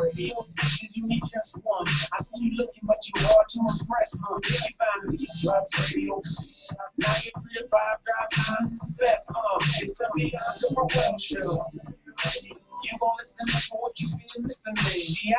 Radio stations, you need just one. I see you looking, but you hard to impress. If you find me, Drops Radio. Now you're 3 to 5 drive time. Best, it's the Beyond the Royal Show. You gon' listen for what you been missing, baby.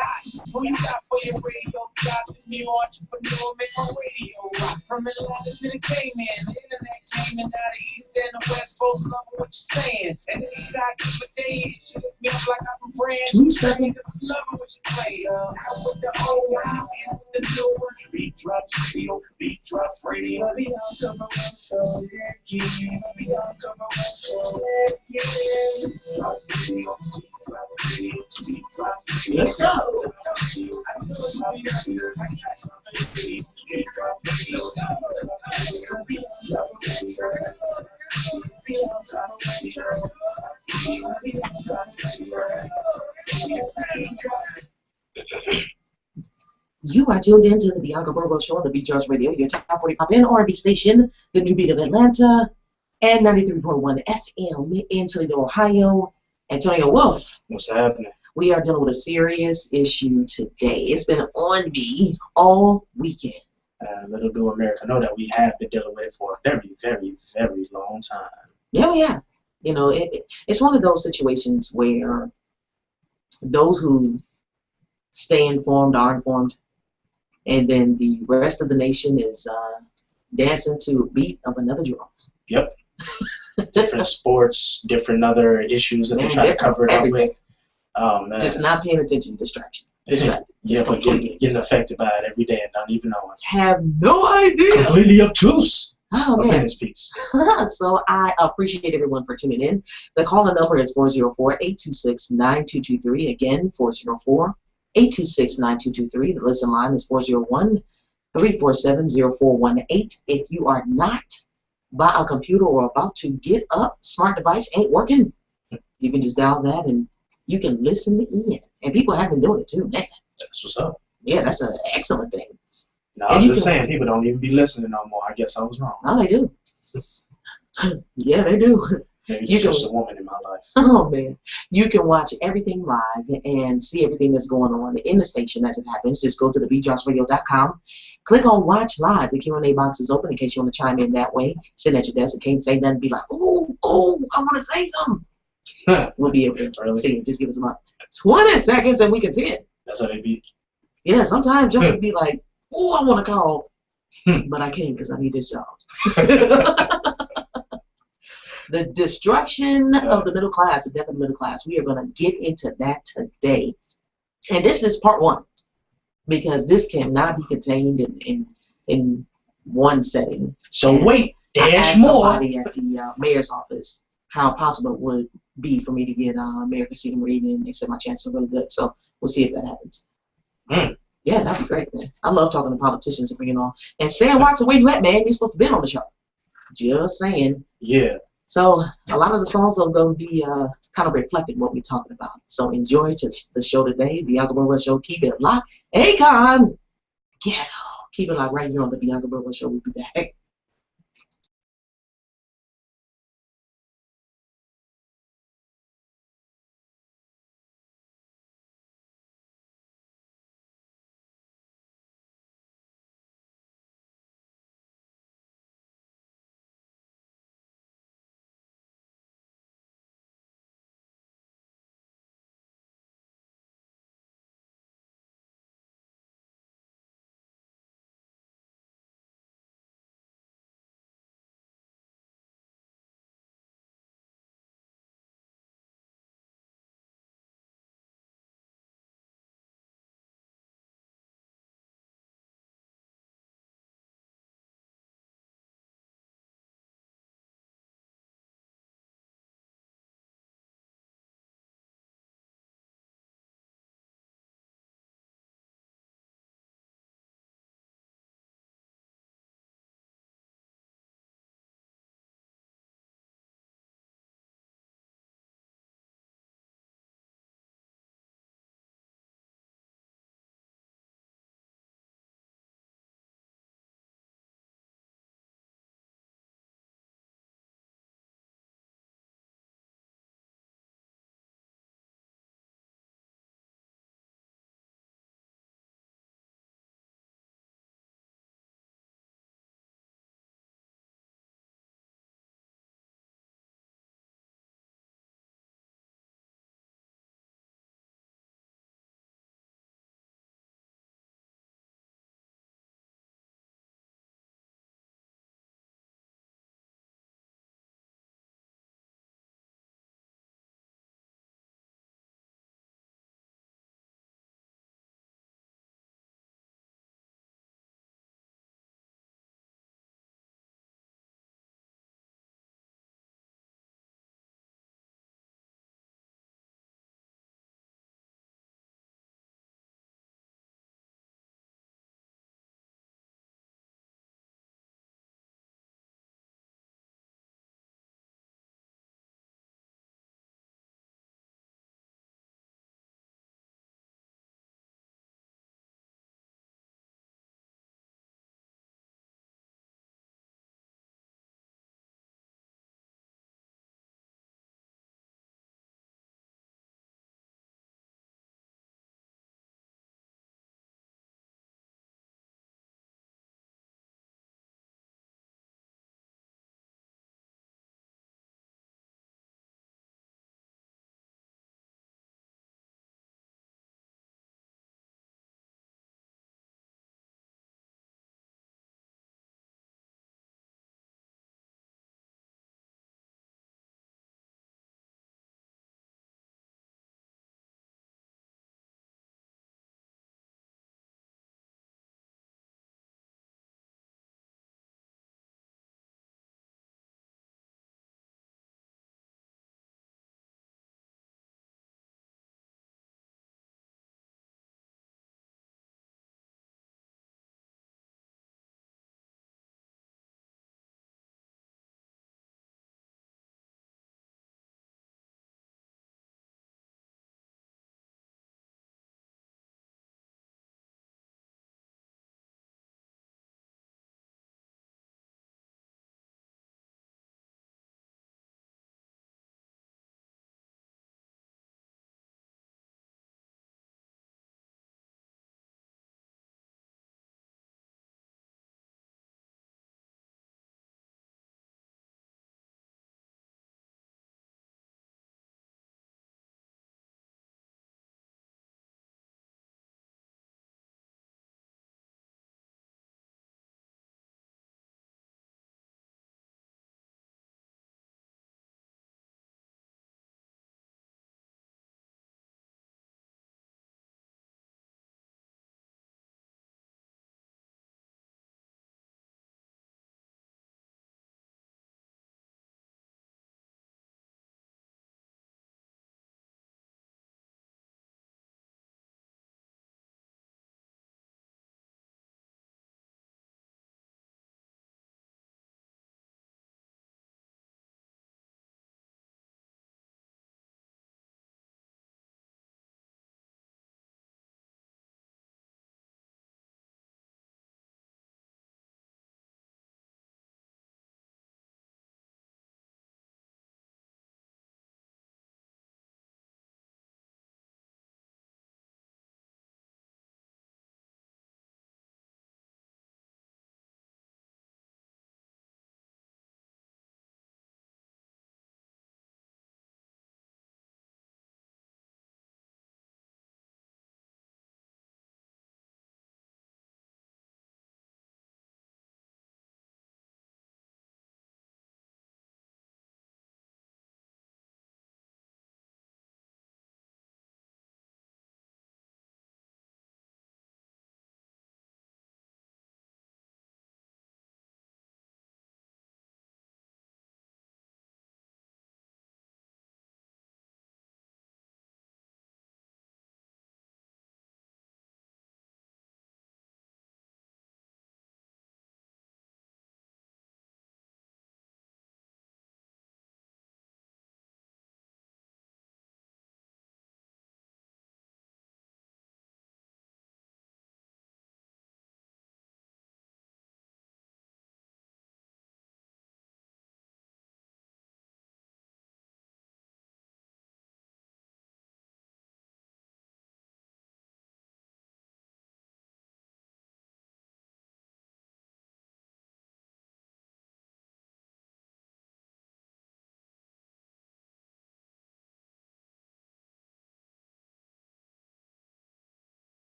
Who you got for your radio job? The new entrepreneur, make my radio rock. From Atlanta to the Cayman, the internet came and now the East and the West both love what you're saying. And they got you for days. You look me up like I'm a brand. 2 seconds. Loving what you play. Out with the old one and with the new one. Beat Drops Radio, Beat Drops Radio. Beyond cover so yeah, beyond cover so yeah. Drops Radio. Let's go. You are tuned in to the Bianca Burrow Show on the TheBeatDropsRadio, your top 40 pop and R&B station, the new beat of Atlanta, and 93.1 FM in Toledo, Ohio. Antonio Wolf. What's happening? We are dealing with a serious issue today. It's been on me all weekend. Little do America know that we have been dealing with it for a very, very, very long time. Yeah, we have. You know, it's one of those situations where those who stay informed are informed, and then the rest of the nation is dancing to a beat of another drum. Yep. Different sports, different other issues that they try to cover it up with. Oh, man. Just not paying attention, distraction. Distracted. Yeah, but getting affected by it every day and not even knowing. Have no idea. Completely obtuse. Oh, man. This piece. So I appreciate everyone for tuning in. The call-in number is 404-826-9223. Again, 404-826-9223. The listen line is 401-347-0418. If you are not by a computer or about to get up, smart device ain't working, you can just dial that and you can listen in. And people have been doing it too, man. That's what's up. Yeah, that's an excellent thing. No, I was just saying, people don't even be listening no more. I guess I was wrong. No, they do. Yeah, they do. Maybe just such a woman in my life. Oh, man. You can watch everything live and see everything that's going on in the station as it happens. Just go to TheBeatDropsRadio.com. Click on Watch Live. The Q&A box is open in case you want to chime in that way. Sit at your desk and can't say nothing. Be like, oh, I want to say something. We'll be able to see it. Just give us about 20 seconds and we can see it. That's how they be. Yeah, sometimes jokers be like, oh, I want to call, but I can't because I need this job. The destruction of the middle class, the death of the middle class. We are going to get into that today. And this is part 1 because this cannot be contained in one setting. So and wait, there's more. Somebody at the mayor's office how possible it would be for me to get Mayor Casino reading and they said my chances are really good. So we'll see if that happens. Yeah, that'd be great, man. I love talking to politicians and bringing on. And Stan Watson, where you at, man? You're supposed to be on the show. Just saying. Yeah. So a lot of the songs are going to be kind of reflecting what we're talking about. So enjoy the show today, the Bianca Burrow Show. Keep it locked. Akon, keep it locked right here on the Bianca Burrow Show. We'll be back.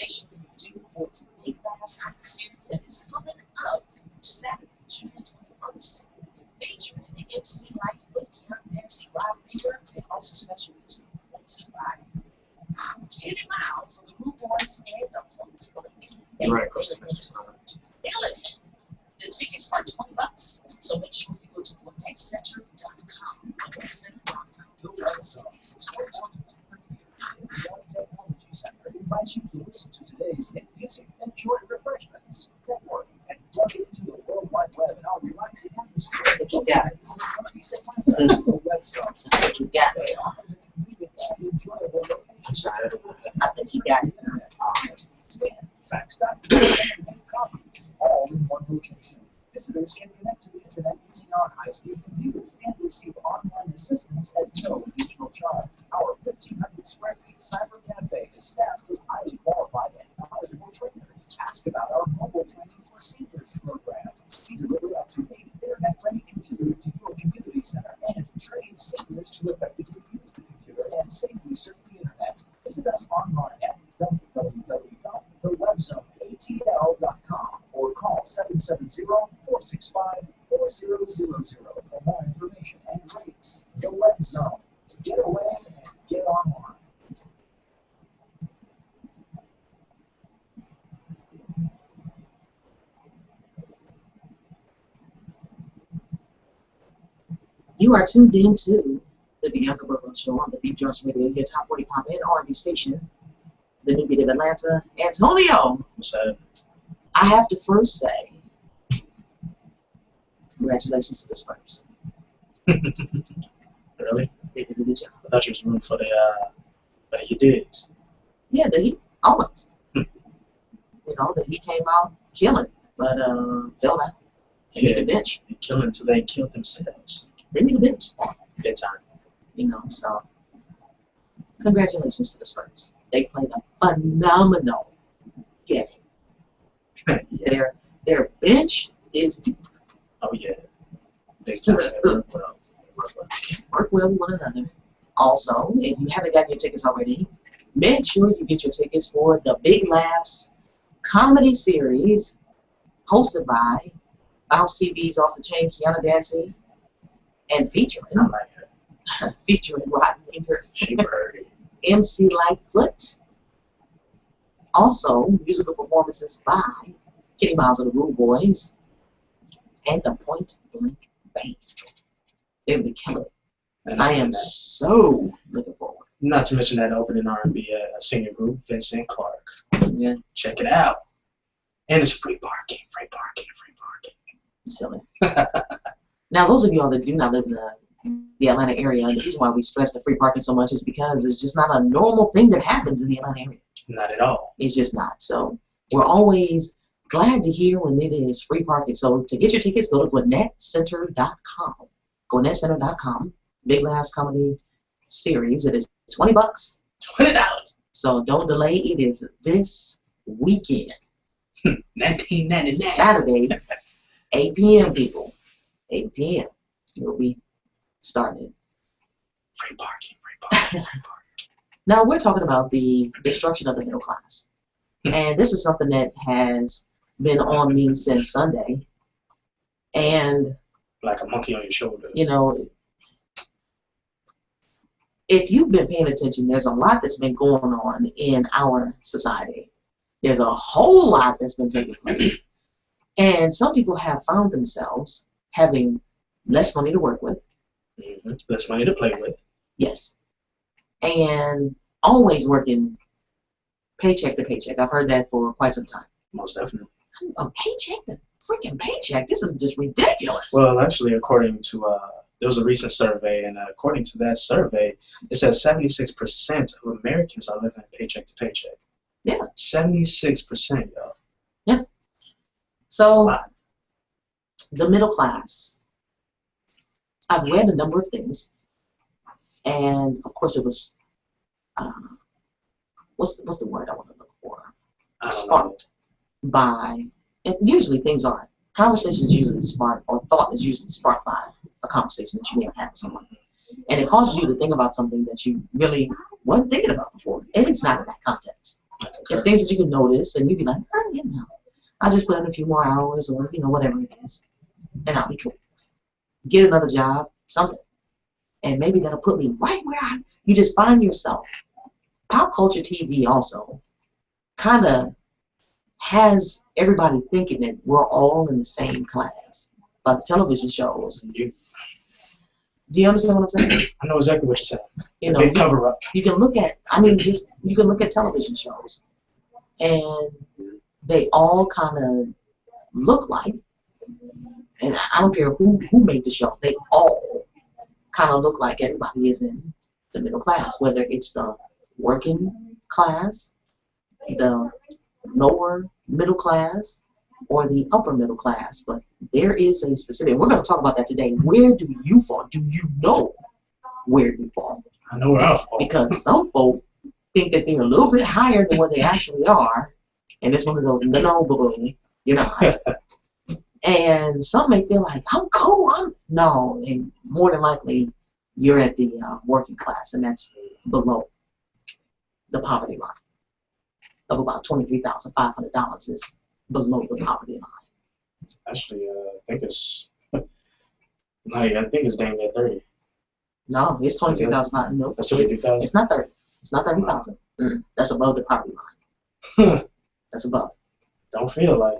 Make sure you do for the Big Laughs Comedy Series that is coming up Saturday, June 21st. Featuring the MC Lightfoot, Keanu Nancy, Rob Reader, and also special music performances by Kenny Miles of the Rude Boys and the Point Blank. Right. The tickets are $20, so make sure you go to OnexCenter.com. Technology Center invites you to listen to today's hit music, enjoy refreshments, network, and plug into the World Wide Web in our relaxing atmosphere. I think you got it. I think you got it. I think you got it. Copies, all in one location. Visitors can connect to the internet using our high-speed computers and receive online assistance at no additional charge. Our 1,500 square feet cyber cafe is staffed with highly qualified and knowledgeable trainers. Ask about our mobile training for seniors program. We deliver up to 80 internet-ready computers to your community center and train seniors to effectively use the computer and safely surf the internet. Visit us online at www.thewebzoneatl.com or call 770-465-4000 for more information and rates. The Web Zone. Get away and get online. You are tuned in to the Bianca Burwell Show on the Beat Drops Radio, your top 40 pop and R&B station, the new beat of Atlanta. Antonio, What's that? I have to first say, congratulations to the Spurs. Really? They did a good job. I thought you was rooting for the you did. Yeah, the Heat, always. You know, the Heat came out killing, but fell out. They need a bench. They killed until they killed themselves. They need a bench. Good time. You know, so congratulations to the Spurs. They played a phenomenal game. Yeah. Their bench is deep. Oh yeah. Big time. Work well with one another. Also, if you haven't gotten your tickets already, make sure you get your tickets for the Big Laughs Comedy Series hosted by Bounce TV's Off the Chain, Keanu Dancy, and featuring Rodney Inker, MC Lightfoot. Also, musical performances by Kenny Miles of the Rude Boys and the Point Blank Band. They'll be killing it. And I am so looking forward. Not to mention that opening R&B singer group, Vincent Clark. Yeah. Check it out. And it's free parking. Silly. Now, those of y'all that do not live in the Atlanta area, the reason why we stress the free parking so much is because it's just not a normal thing that happens in the Atlanta area. Not at all. It's just not. So we're always glad to hear when it is free parking. So to get your tickets, go to GwinnettCenter.com. GwinnettCenter.com. Big Laughs Comedy Series. It is $20. $20. So don't delay. It is this weekend. $19.99. Saturday, 8 p.m. people. 8 p.m. We'll be starting. Free parking. Now we're talking about the destruction of the middle class. And this is something that has been on me since Sunday. And like a monkey on your shoulder. You know, if you've been paying attention, there's a lot that's been going on in our society. There's a whole lot that's been taking place. And some people have found themselves having less money to work with. Mm-hmm. Less money to play with. Yes. And always working paycheck to paycheck. I've heard that for quite some time. Most definitely. A paycheck to freaking paycheck? This is just ridiculous. Well, actually, according to there was a recent survey, and according to that survey, it says 76% of Americans are living paycheck to paycheck. Yeah. 76%, y'all. Yeah. So, the middle class. I've read a number of things, and of course it was, what's the word I want to look for? Sparked by, and usually things are. Conversation is usually sparked, or thought is usually sparked by a conversation that you may have had with someone. And it causes you to think about something that you really weren't thinking about before, and it's not in that context. It's things that you can notice, and you'd be like, you know, I'll just put in a few more hours, or you know, whatever it is, and I'll be cool. Get another job, something, and maybe that'll put me right where you just find yourself. Pop culture TV also kind of has everybody thinking that we're all in the same class. But television shows. Do you understand what I'm saying? I know exactly what you're saying. You know, big cover up. You can look at, you can look at television shows, and they all kind of look like, and I don't care who made the show, they all kind of look like everybody is in the middle class, whether it's the working class, the lower middle class, or the upper middle class. But there is a specific, we're going to talk about that today. Where do you fall? Do you know where you fall? I know where I fall. Because some folk think that they're a little bit higher than what they actually are, and it's one of those, no, boo-boo, you're not. And some may feel like, I'm cool, no, and more than likely, you're at the working class, and that's below the poverty line of about $23,500 is below the poverty line. Actually, I think it's dang near 30. No, it's 23,000. No, that's 23,000. It's not 30. It's not 30,000. That's above the poverty line. That's above. Don't feel like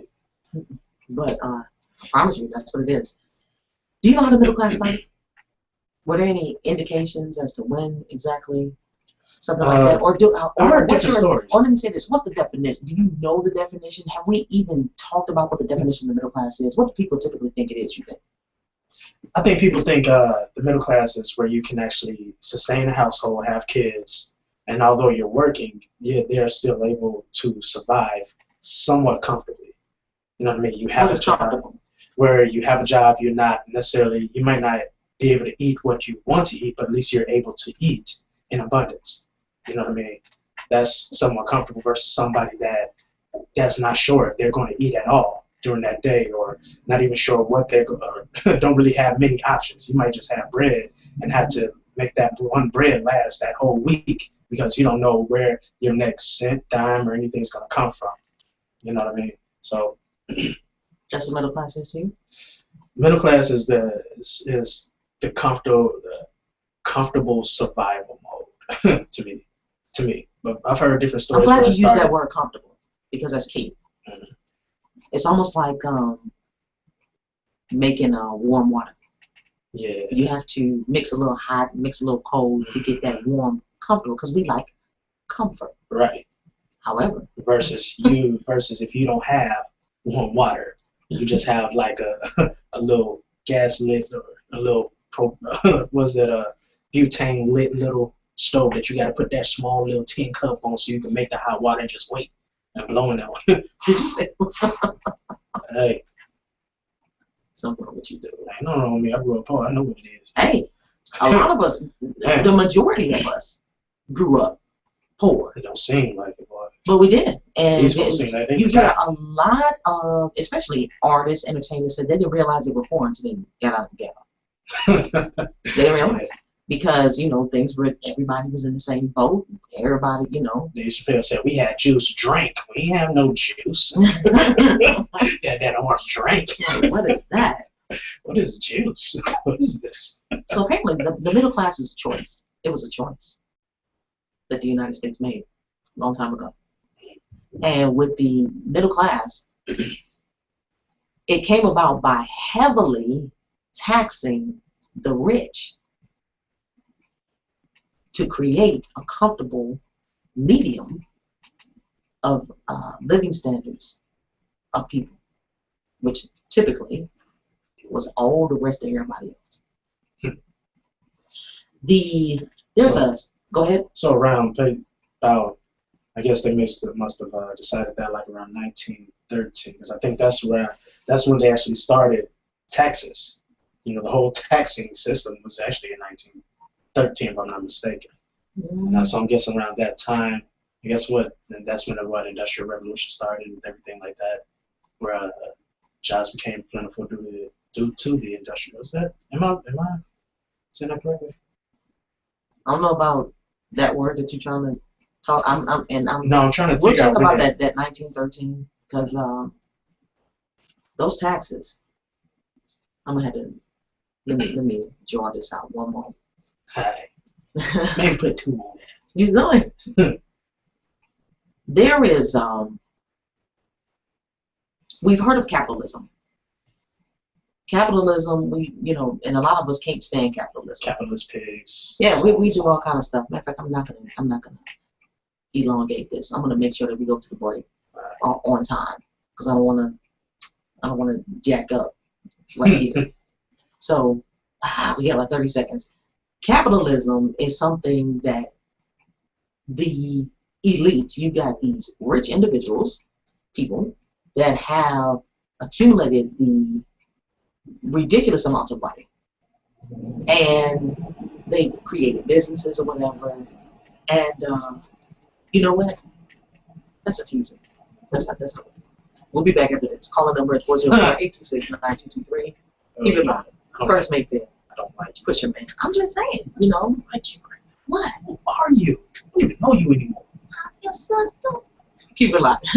it. But I promise you, that's what it is. Do you know how the middle class started? Were there any indications as to when exactly? Something like that, or let me say this: what's the definition? Do you know the definition? Have we even talked about what the definition of the middle class is? What do people typically think it is? You think? I think people think the middle class is where you can actually sustain a household, have kids, and although you're working, they're still able to survive somewhat comfortably. You know what I mean? You have a job where you have a job. You're not necessarily, you might not be able to eat what you want to eat, but at least you're able to eat in abundance. You know what I mean? That's somewhat comfortable versus somebody that's not sure if they're going to eat at all during that day, or not even sure what they're going to, don't really have many options. You might just have bread and have to make that one bread last that whole week because you don't know where your next cent, dime, or anything's going to come from. You know what I mean? So that's what middle class is to you? Middle class is the comfortable survival mode to me. But I've heard different stories. I'm glad you use that word comfortable because that's key. Mm-hmm. It's almost like making warm water. Yeah. You have to mix a little hot, mix a little cold to get that warm, comfortable, because we like comfort. Right. However. Versus if you don't have warm water, you just have like a little gas lit or a little butane lit little stove that you got to put that small little tin cup on so you can make the hot water and just wait and blowing out. Did you say? Hey. Something wrong with you, dude. Ain't nothing wrong with me. I grew up poor. I know what it is. Hey, a lot of us, the majority of us, grew up poor. It don't seem like it, boy. But we did. And you hear a lot of, especially artists, entertainers, said they didn't realize they were poor until they got out of the ghetto. They didn't realize. Because, things were, everybody was in the same boat. Everybody, Chappelle said, we had juice drink. We didn't have no juice. Yeah, that orange drink. What is that? What is juice? What is this? So apparently the middle class is a choice. It was a choice that the United States made a long time ago. And with the middle class, it came about by heavily taxing the rich to create a comfortable medium of living standards of people, which typically was all the rest of everybody else. Go ahead. So around about, I guess they must have decided that like around 1913, because I think that's when they actually started taxes. The whole taxing system was actually in 1913, if I'm not mistaken. Mm-hmm. So I'm guessing around that time, that's when the Industrial Revolution started and everything like that, where jobs became plentiful due to the industrial. Am I saying that correctly? I don't know about that word that you're trying to Talk. I'm. No, I'm trying to We'll figure talk out about when that 1913 because those taxes. I'm gonna have to let me draw this out one more. Hi. Maybe put 2 on there. You know it. There is we've heard of capitalism. Capitalism, and a lot of us can't stand capitalism. Capitalist pigs. Yeah, we do all kind of stuff. Matter of fact, I'm not gonna elongate this. I'm gonna make sure that we go to the break on time because I don't wanna jack up right here. So we got like 30 seconds. Capitalism is something that the elite, you got these rich individuals, people that have accumulated the ridiculous amounts of money, and they created businesses or whatever. And you know what? That's a teaser. That's not. We'll be back after this. Calling number is 404-826-9223. Keep it mind. First Mayfield. I don't like you. Push your man. I'm just saying, I don't like you right now. What? Who are you? I don't even know you anymore. Your sister. Keep it locked.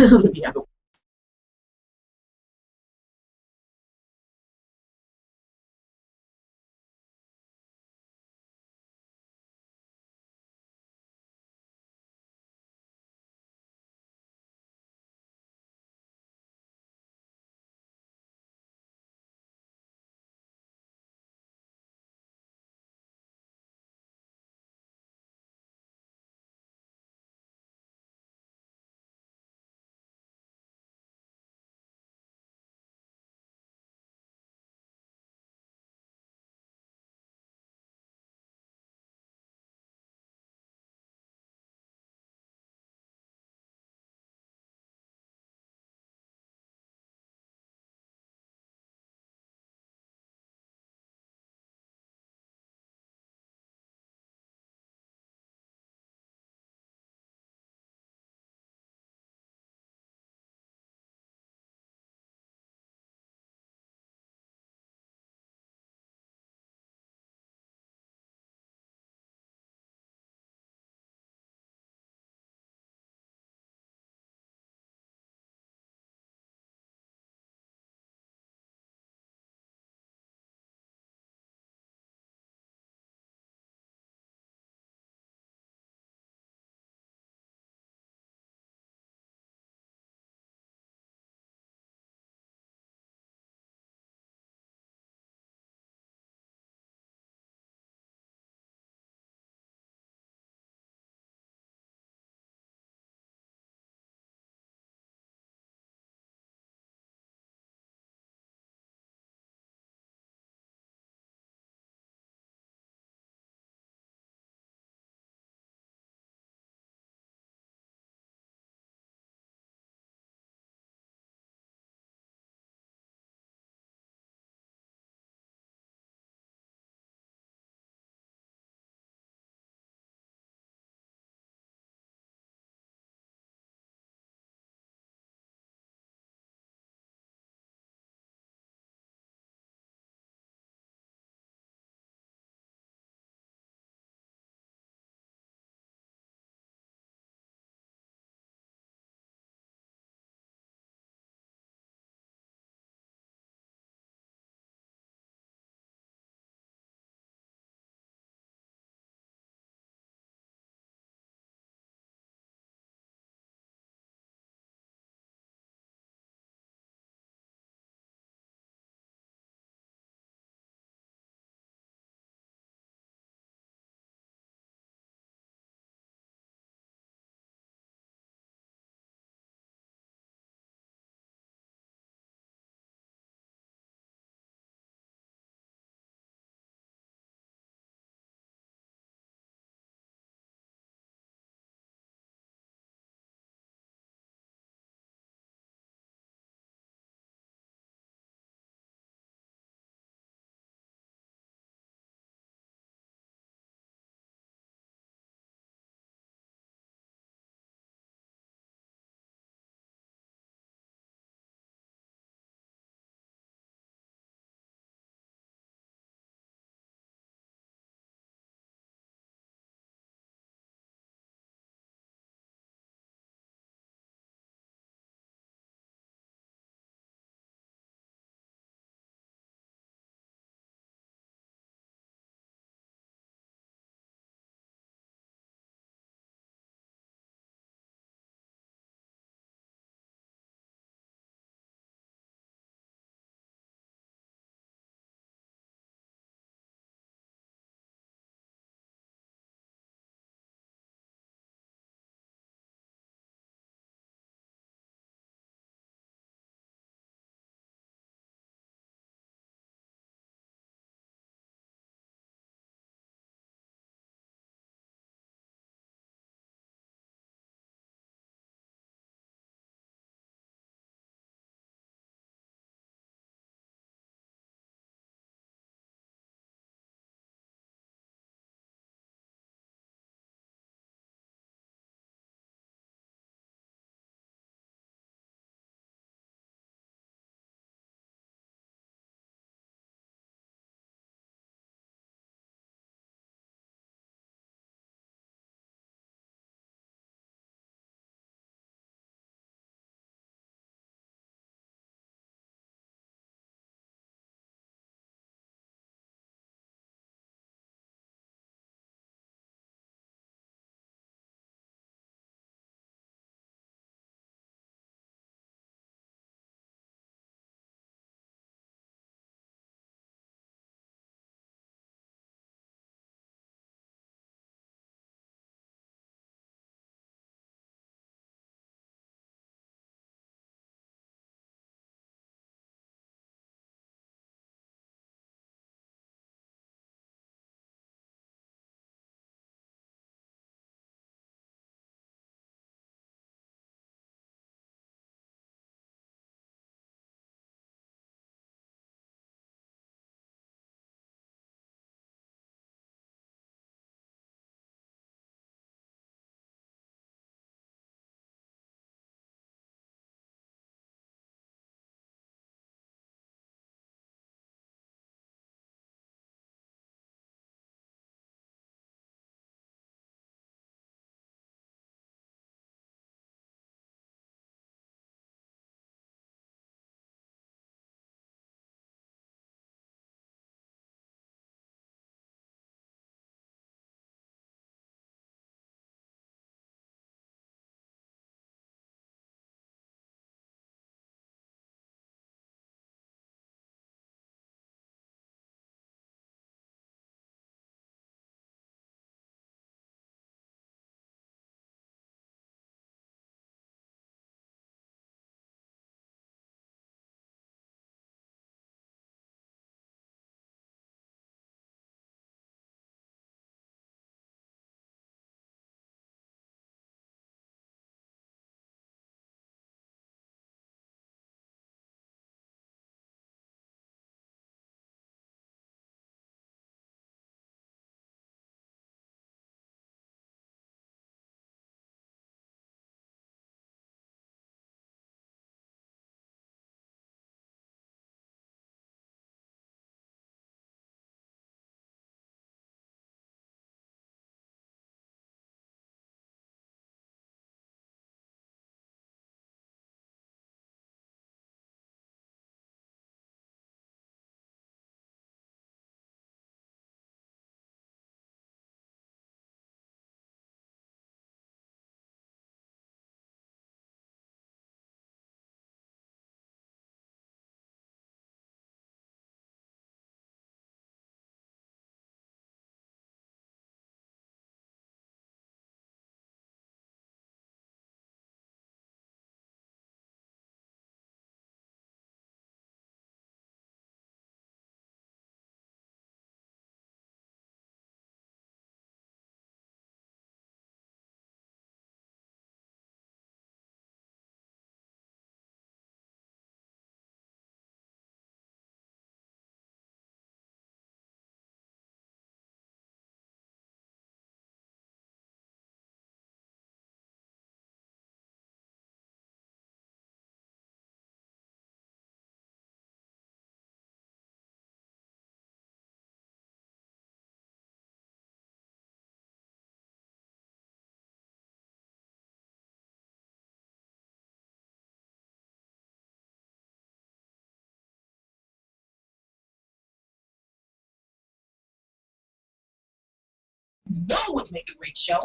know would make a great show?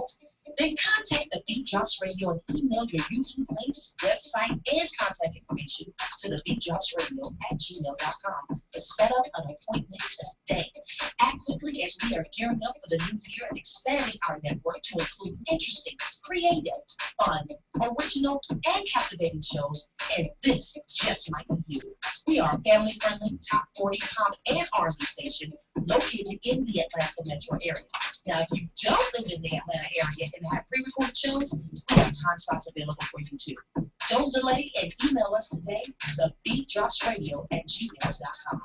Then contact the Beat Drops Radio and email your YouTube links, website, and contact information to TheBeatDropsRadio@gmail.com to set up an appointment today. Act quickly as we are gearing up for the new year and expanding our network to include interesting, creative, fun, original, and captivating shows. And this just might be you. We are a family-friendly, top 40 pop and R&B station located in the Atlanta metro area. Now, if you don't live in the Atlanta area and have pre-recorded shows, we have time slots available for you too. Don't delay and email us today, TheBeatDropsRadio@gmail.com.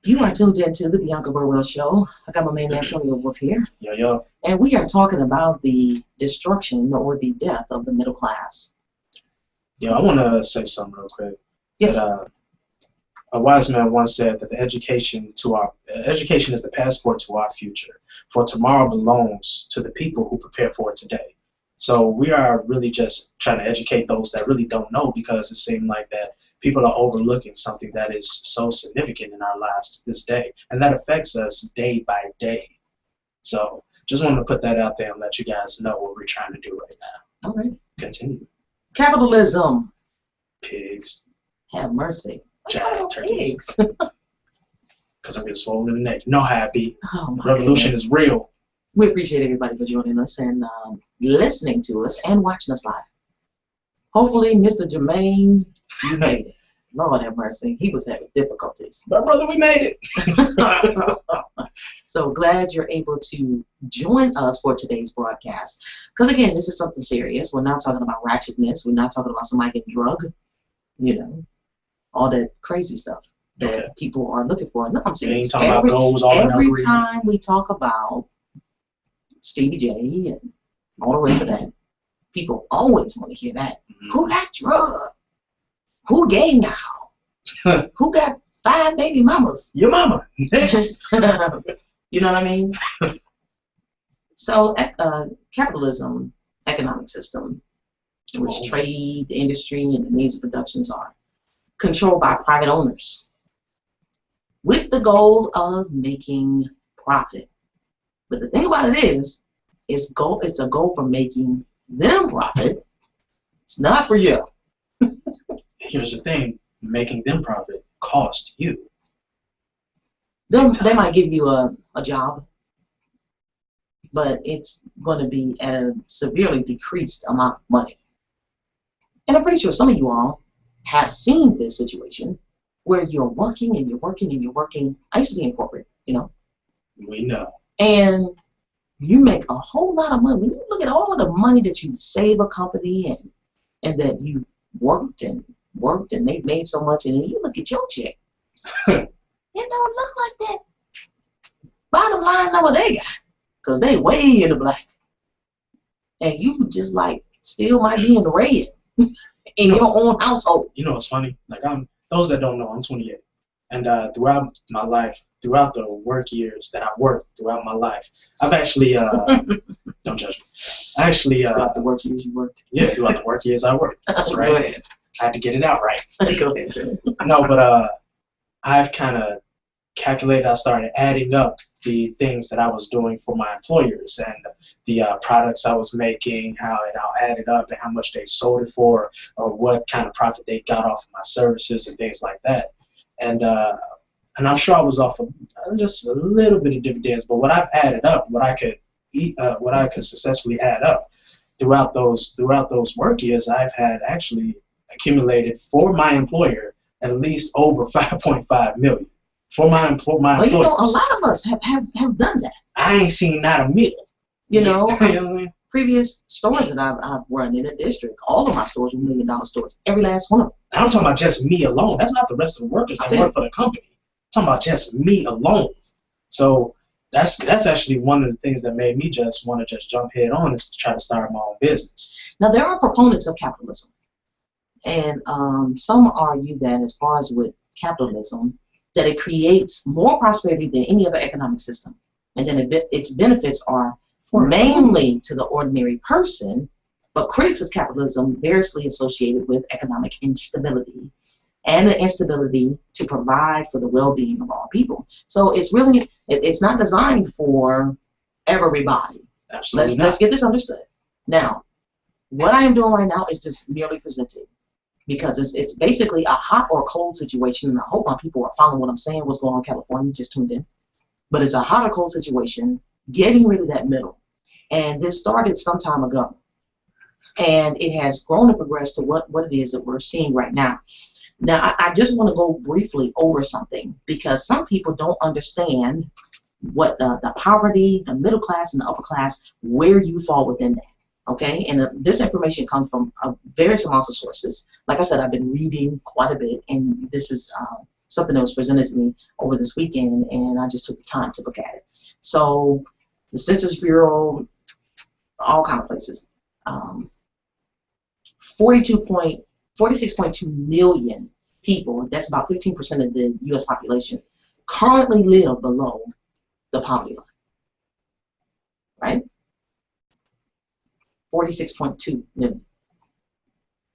You are tuned into the Bianca Burwell Show. I got my man Antonio Wolf here. Yo, yo. And we are talking about the destruction or the death of the middle class. Yo, I want to say something real quick. Yes. That, a wise man once said that the education is the passport to our future. For tomorrow belongs to the people who prepare for it today. So we are really just trying to educate those that really don't know, because it seems like that people are overlooking something that is so significant in our lives to this day, and that affects us day by day. So just wanted to put that out there and let you guys know what we're trying to do right now. All right. Continue. Capitalism. Pigs. Have mercy. Jive turkeys. Pigs. Because I'm getting swollen in the neck. You know how it be. Oh, my Revolution goodness. is real. We appreciate everybody for joining us and listening to us and watching us live. Hopefully, Mr. Jermaine, you made it. Lord have mercy. He was having difficulties. But brother, we made it. So glad you're able to join us for today's broadcast. Because, again, this is something serious. We're not talking about ratchetness. We're not talking about somebody getting drugged. You know, all that crazy stuff that people are looking for. No, I'm serious. Talking about goals, all every time we talk about Stevie J and all the rest of that, people always want to hear that. Mm-hmm. Who got drugged? Who gay now? Who got 5 baby mamas? Your mama. Next. You know what I mean? So, capitalism, economic system, in which trade, the industry, and the means of productions are controlled by private owners with the goal of making profit. But the thing about it is, it's a goal for making them profit. It's not for you. Here's the thing, making them profit cost you. They might give you a job, but it's going to be at a severely decreased amount of money. And I'm pretty sure some of you all have seen this situation where you're working and you're working and you're working. I used to be in corporate, you know. We know. And you make a whole lot of money. When you look at all of the money that you save a company and that you worked and they've made so much, and then you look at your check. It don't look like that. Bottom line, know what they got, because they way in the black. And you just like still might be in the red in your own household. You know what's funny? Like those that don't know, I'm 28. And throughout my life, throughout the work years that I've worked throughout my life, I've actually, don't judge me. I actually, throughout the work years you worked. Yeah, throughout the work years I worked. That's right. Go ahead. I had to get it out right. Go ahead. No, but I've kind of calculated, I started adding up the things that I was doing for my employers and the products I was making, how it all added up and how much they sold it for, or what kind of profit they got off of my services and things like that. And I'm sure I was off of just a little bit of dividends, but what I've added up, what I could successfully add up throughout those work years, I've had actually accumulated for my employer at least over 5.5 million for my employers. Well, you know, a lot of us have done that. I ain't seen not a million. You know, you know what I mean? Previous stores that I've run in the district, all of my stores were $1 million stores, every last one of them. I'm talking about just me alone. That's not the rest of the workers that work for the company. I'm talking about just me alone. So that's actually one of the things that made me just want to just jump head on, is to try to start my own business. Now, there are proponents of capitalism. And some argue that as far as with capitalism, that it creates more prosperity than any other economic system. And then its benefits are mainly to the ordinary person, but critics of capitalism variously associated with economic instability and the instability to provide for the well-being of all people. So it's really It's not designed for everybody. Absolutely Let's get this understood. Now, what I am doing right now is just merely presenting, because it's basically a hot or cold situation, and I hope my people are following what I'm saying. What's going on in California? Just tuned in. But it's a hot or cold situation, getting rid of that middle. And this started some time ago. And it has grown and progressed to what it is that we're seeing right now. Now, I just want to go briefly over something, because some people don't understand what the poverty, the middle class, and the upper class, where you fall within that. Okay? And this information comes from various amounts of sources. Like I said, I've been reading quite a bit, and this is something that was presented to me over this weekend, and I just took the time to look at it. So the Census Bureau, all kind of places, 46.2 million people, that's about 15% of the U.S. population, currently live below the poverty line, right? 46.2 million.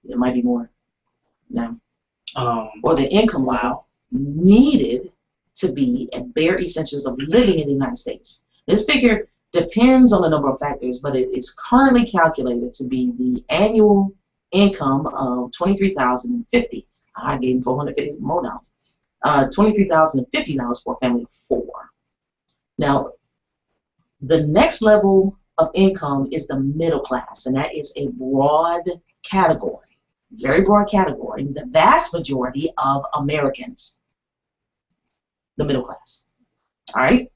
It might be more now. Or the income level needed to be at bare essentials of living in the United States. This figure depends on a number of factors, but it is currently calculated to be the annual income of $23,050. I gave him $450 more dollars. $23,050 for a family of 4. Now, the next level of income is the middle class, and that is a broad category, very broad category. The vast majority of Americans, the middle class. All right?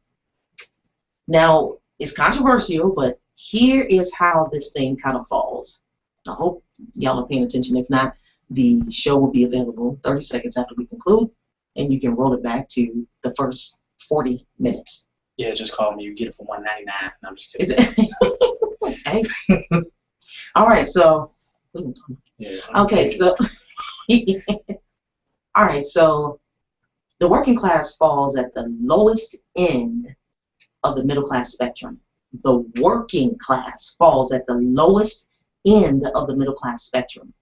Now, it's controversial, but here is how this thing kind of falls. I hope y'all are paying attention. If not, the show will be available 30 seconds after we conclude, and you can roll it back to the first 40 minutes. Yeah, just call me. You get it for $1.99. No, I'm just kidding. Is it? Hey. All right, so. Yeah, okay, so. All right, so the working class falls at the lowest end of the middle class spectrum. The working class falls at the lowest end of the middle class spectrum.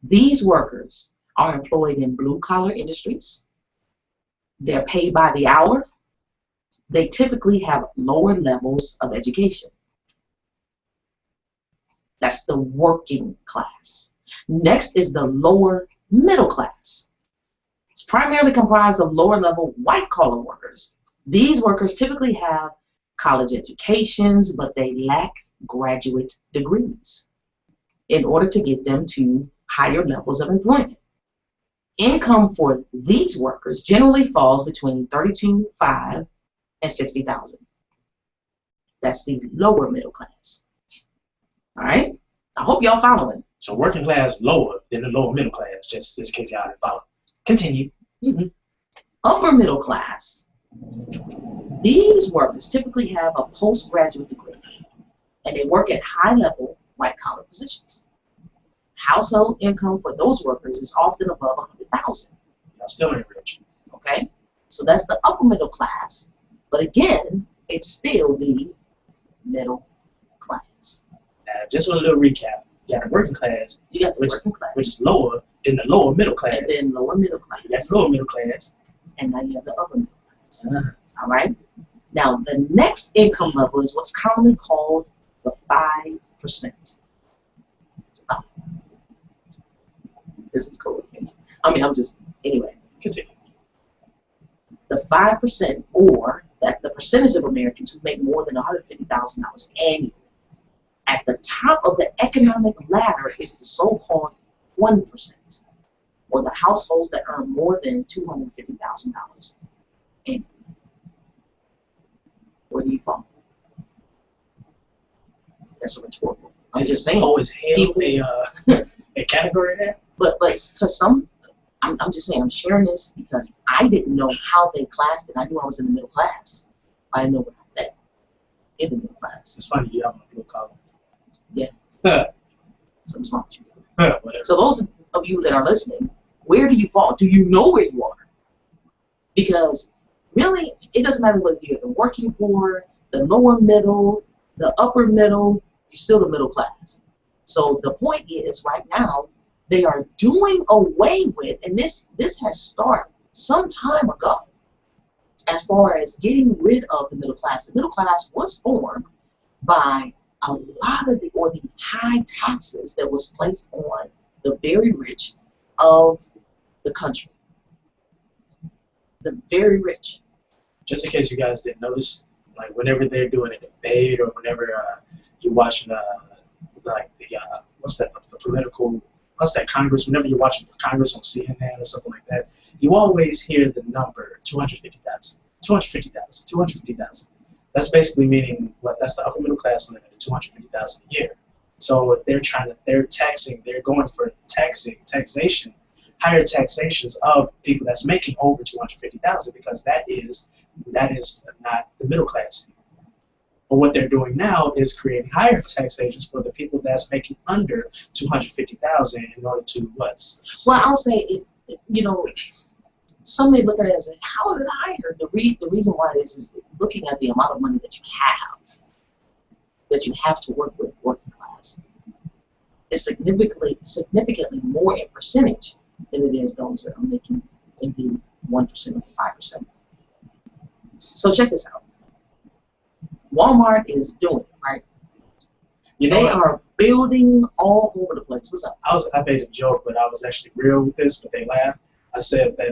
These workers are employed in blue collar industries. They're paid by the hour. They typically have lower levels of education. That's the working class. Next is the lower middle class. It's primarily comprised of lower level white collar workers. These workers typically have college educations, but they lack graduate degrees in order to get them to higher levels of employment. Income for these workers generally falls between $32,500 and $60,000. That's the lower middle class. All right? I hope y'all following. So working class lower than the lower middle class, just in case y'all didn't follow. Continue. Upper middle class. These workers typically have a postgraduate degree, and they work at high-level white-collar positions. Household income for those workers is often above $100,000. Y'all still ain't rich. Okay? So that's the upper middle class. But again, it's still the middle class. Now, just a little recap. You got the working class, You got the working class, which is lower than the lower middle class. and then lower middle class. That's lower middle class. And now you have the upper middle class. All right? Now, the next income level is what's commonly called the 5%. This is cool. I mean, anyway. Continue. The 5%, or that the percentage of Americans who make more than $150,000 annually. At the top of the economic ladder is the so-called 1%, or the households that earn more than $250,000 annually. Where do you fall? That's a rhetorical. I'm just saying. Always held a category there. But because I'm just saying, I'm sharing this because I didn't know how they classed it. I knew I was in the middle class. I didn't know what I felt in the middle class. It's funny you have a blue collar. Yeah. Something's wrong with you. Whatever. So those of you that are listening, where do you fall? Do you know where you are? Because really, it doesn't matter whether you're the working poor, the lower middle, the upper middle, you're still the middle class. So the point is, right now, they are doing away with, and this has started some time ago, as far as getting rid of the middle class was formed by a lot of the high taxes that was placed on the very rich of the country. The very rich. Just in case you guys didn't notice, like whenever they're doing a debate or whenever you're watching like the political, what's that Congress, whenever you're watching Congress on CNN or something like that, you always hear the number 250,000, 250,000, 250,000. That's basically meaning that's the upper middle class limit, 250,000 a year. So they're going for taxation, higher taxations of people that's making over 250,000 because that is not the middle class. But what they're doing now is creating higher taxations for the people that's making under 250,000 in order to what? Well, I'll say some may look at it as how is it higher? The reason why it is looking at the amount of money that you have to work with working class. Is significantly more in percentage than it is those that are making in the 1% or 5%. So check this out. Walmart is doing it, right? They are building all over the place. What's up? I made a joke, but I was actually real with this, but they laughed. I said that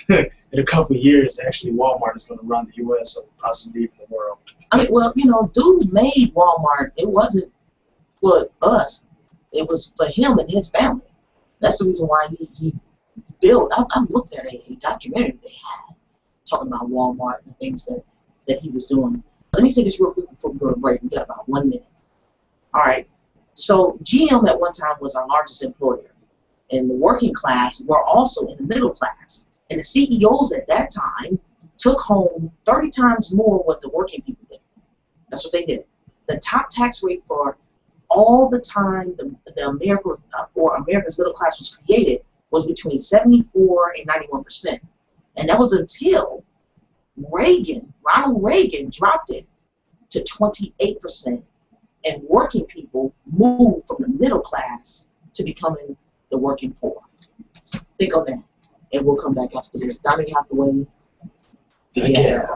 in a couple of years, actually, Walmart is going to run the U.S. or possibly even the world. I mean, well, dude made Walmart. It wasn't for us. It was for him and his family. That's the reason why he built. I looked at a documentary they had talking about Walmart and things that he was doing. Let me say this real quick before we go to break. We got about 1 minute. All right. So GM at one time was our largest employer. And the working class were also in the middle class. And the CEOs at that time took home 30 times more what the working people did. That's what they did. The top tax rate for all the time America's middle class was created was between 74 and 91%. And that was until Ronald Reagan dropped it to 28%. And working people moved from the middle class to becoming the working poor. Think on that. And we'll come back after this. Donnie Hathaway. Yeah.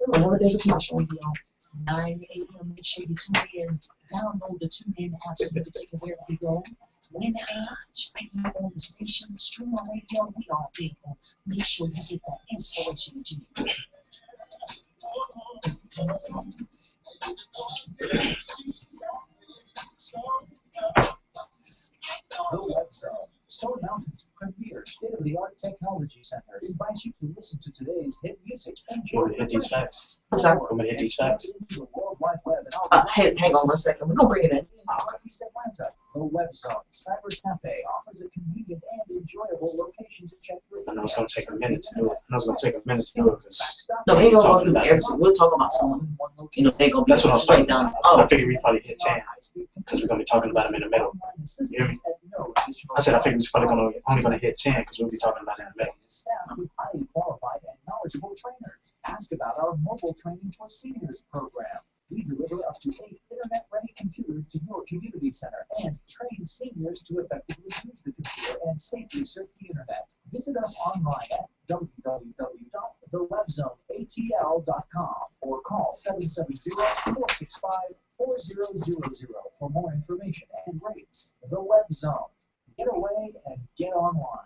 Whenever there's a commercial, 9 a.m. Make sure you tune in. Download the TuneIn app so you can take it wherever you go. When right here on the station, stream on radio, we are able. Make sure you get that inspiration that you need. The Web Zone, Stone Mountain's premier state-of-the-art technology center, invites you to listen to today's hit music. Enjoy hit these facts. I'm sorry. I'm gonna hit these facts. Hang on 1 second. We're gonna bring it in. Atlanta. The Web Zone Cyber Cafe offers a convenient and enjoyable location to check your. I know it's gonna take a minute to do it. I know it's gonna take a minute to do it because. No, we ain't gonna go through everything. We'll talk about some. You know, they gonna be That's what I was straight talking down. about. Oh, I figured we probably hit 10 because we're gonna be talking about them in the middle. You hear me? I said I figured we're probably only gonna hit 10 because we'll be talking about it in the middle. Staff with highly qualified and knowledgeable trainers. Ask about our mobile training for seniors program. We deliver up to 8 internet-ready computers to your community center and train seniors to effectively use the computer and safely surf the internet. Visit us online at www.thewebzoneatl.com or call 770-465-4000 for more information and rates. The Web Zone. Get away and get online.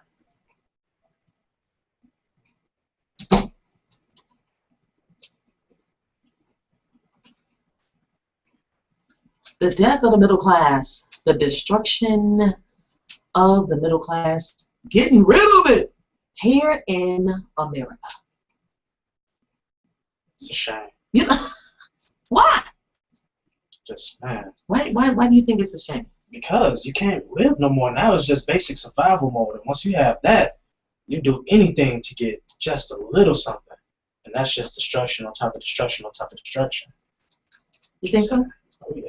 the death of the middle class, the destruction of the middle class, getting rid of it here in America. It's a shame. You know, why? Just, man. Why do you think it's a shame? Because you can't live no more. Now it's just basic survival mode. And once you have that, you do anything to get just a little something. And that's just destruction on top of destruction on top of destruction. You think so? Oh, yeah.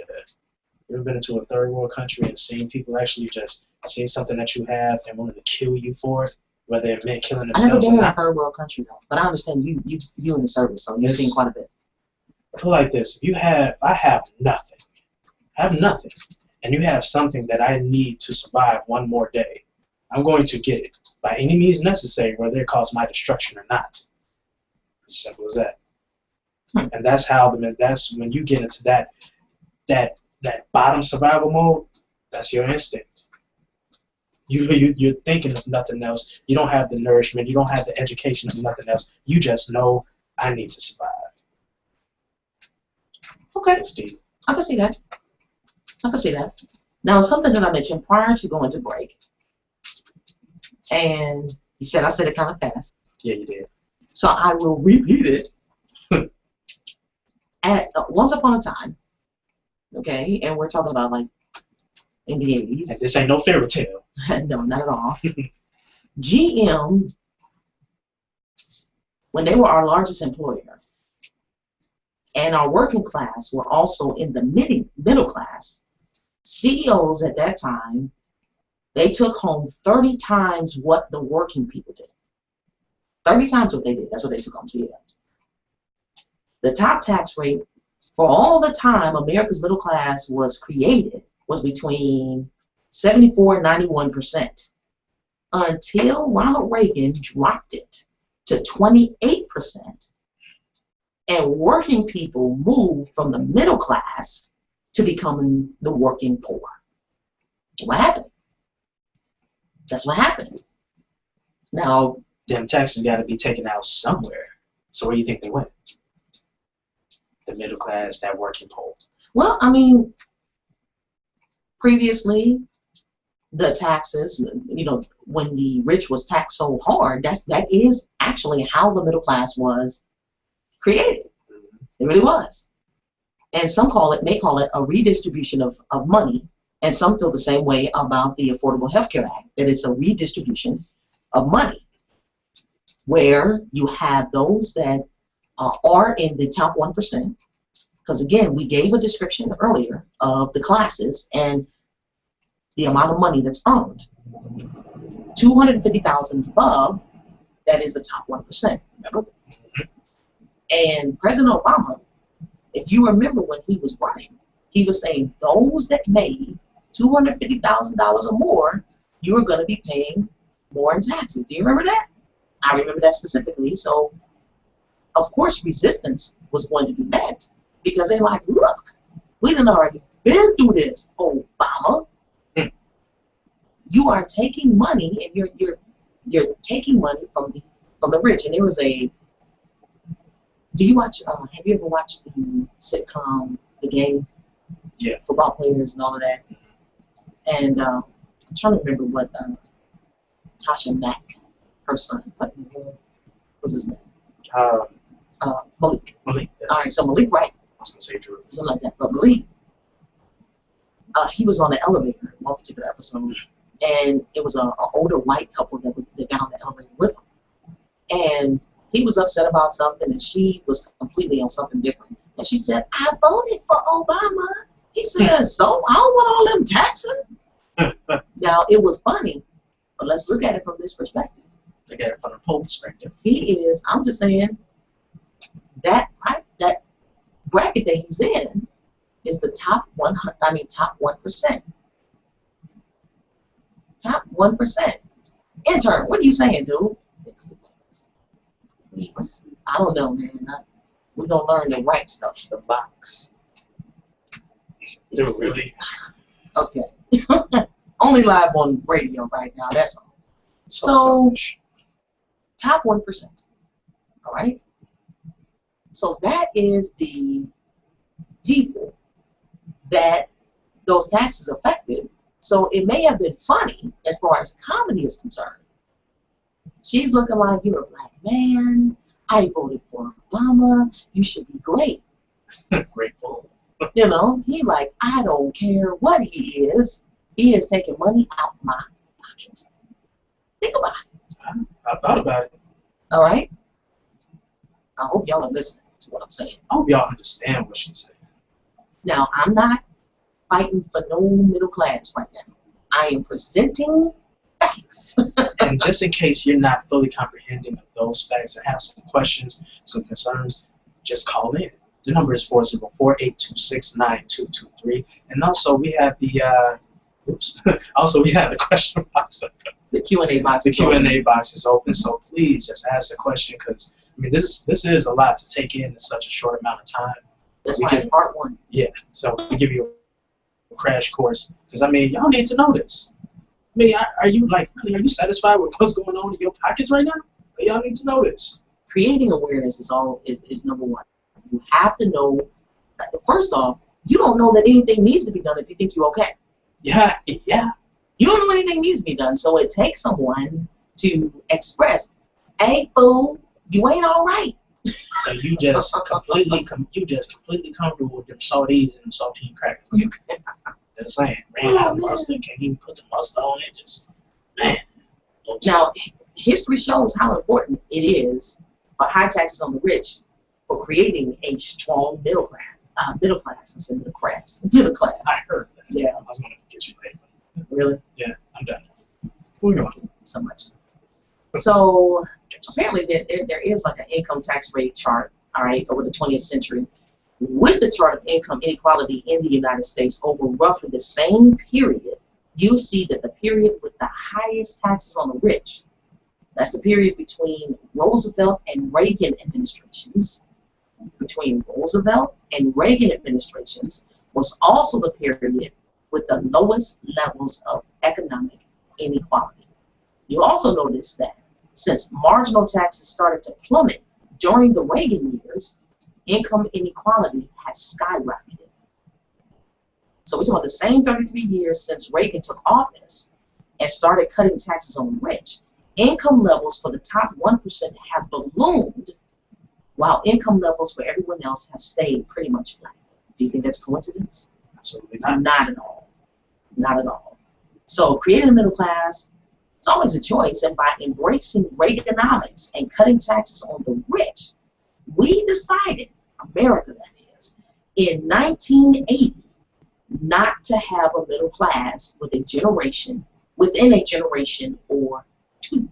You ever been into a third world country and seen people actually just see something that you have and willing to kill you for it, whether it meant killing I never themselves been or in a not? third world country though, but I understand you in the service, so you've seen quite a bit. I feel like this. I have nothing. I have nothing. And you have something that I need to survive one more day. I'm going to get it by any means necessary, whether it causes my destruction or not. As simple as that. And that's when you get into that bottom survival mode. That's your instinct. You're thinking of nothing else. You don't have the nourishment. You don't have the education of nothing else. You just know I need to survive. Okay, That's deep. I can see that. Now, something that I mentioned prior to going to break, and you said I said it kind of fast. Yeah, you did. So I will repeat it. Once upon a time, okay, and we're talking about like in the 80s. And this ain't no fairy tale. No, not at all. GM, when they were our largest employer, and our working class were also in the middle class, CEOs at that time, they took home 30 times what the working people did. 30 times what they did. That's what they took home, CEOs. The top tax rate for all the time America's middle class was created was between 74 and 91%, until Ronald Reagan dropped it to 28%, and working people moved from the middle class to becoming the working poor. What happened? That's what happened. Now, Them taxes got to be taken out somewhere. So where do you think they went? The middle class, that working poor. well, I mean, previously, the taxes, you know, when the rich was taxed so hard, that is actually how the middle class was created. It really was. And some may call it a redistribution of money, and some feel the same way about the Affordable Health Care Act, that it's a redistribution of money, where you have those that are in the top 1%, because again, we gave a description earlier of the classes and the amount of money that's earned. 250,000 above, that is the top 1%. Remember? And President Obama, if you remember when he was running, he was saying those that made $250,000 or more, you are going to be paying more in taxes. Do you remember that? I remember that specifically. So of course, resistance was going to be met because they're like, look, we done already been through this, Obama. You are taking money, and you're taking money from the rich. And there was a. Do you watch? Have you ever watched the sitcom The Game? Yeah. Football players and all of that. And I'm trying to remember what Tasha Mack, her son, what was his name? Malik. Malik. All right, so Malik, right? I was gonna say Drew. Something like that. But Malik, he was on the elevator in one particular episode, and it was an older white couple that got on the elevator with him, and he was upset about something, and she was completely on something different. And she said, "I voted for Obama." He said, "So I don't want all them taxes." Now it was funny, but let's look at it from this perspective. Look at it from the poll perspective. He is. I'm just saying that bracket that he's in is the top 100. I mean, top 1%. Top 1%. Intern, what are you saying, dude? Please. I don't know, man. We're gonna learn the right stuff. The box. Dude, really? Okay. Only live on radio right now. That's all. So selfish. Top 1%. All right. So that is the people that those taxes affected. So it may have been funny as far as comedy is concerned. She's looking like, you're a black man. I voted for Obama. You should be great. Grateful. You know, he like, I don't care what he is taking money out my pocket. Think about it. I thought about it. All right? I hope y'all are listening to what I'm saying. I hope y'all understand what she's saying. Now, I'm not fighting for no middle class right now. I am presenting facts. And just in case you're not fully comprehending of those facts and have some questions, some concerns, just call in. The number is 404-826-9223. And also we have the also we have the question box. The Q&A box. The Q&A box is open, so please just ask a question, because I mean this is a lot to take in such a short amount of time. That's why it's part 1. Yeah, so we give you a crash course, because I mean y'all need to know this. I mean, are you satisfied with what's going on in your pockets right now? Y'all need to know this. Creating awareness is number 1. You have to know. First off, you don't know that anything needs to be done if you think you're okay. Yeah. You don't know anything needs to be done, so it takes someone to express, "Hey, fool, you ain't all right." So you just completely comfortable with them salties and them saltine crackers. They're saying, ran out of mustard, can't even put the mustard on it. Just man. Now, history shows how important it is for high taxes on the rich for creating a strong middle class. Instead of middle class. I heard that. Yeah. I was gonna get you later. Really? Yeah, I'm done. Moving on. So much. So apparently there is like an income tax rate chart, all right, over the 20th century, with the chart of income inequality in the United States over roughly the same period. You see that the period with the highest taxes on the rich, that's the period between Roosevelt and Reagan administrations. Between Roosevelt and Reagan administrations was also the period with the lowest levels of economic inequality. You also notice that since marginal taxes started to plummet during the Reagan years, income inequality has skyrocketed. So we're talking about the same 33 years since Reagan took office and started cutting taxes on the rich. Income levels for the top 1% have ballooned, while income levels for everyone else have stayed pretty much flat. Do you think that's coincidence? Absolutely not. Not at all. Not at all. So creating a middle class, it's always a choice, and by embracing Reaganomics and cutting taxes on the rich, we decided, America that is, in 1980, not to have a middle class within a generation or two.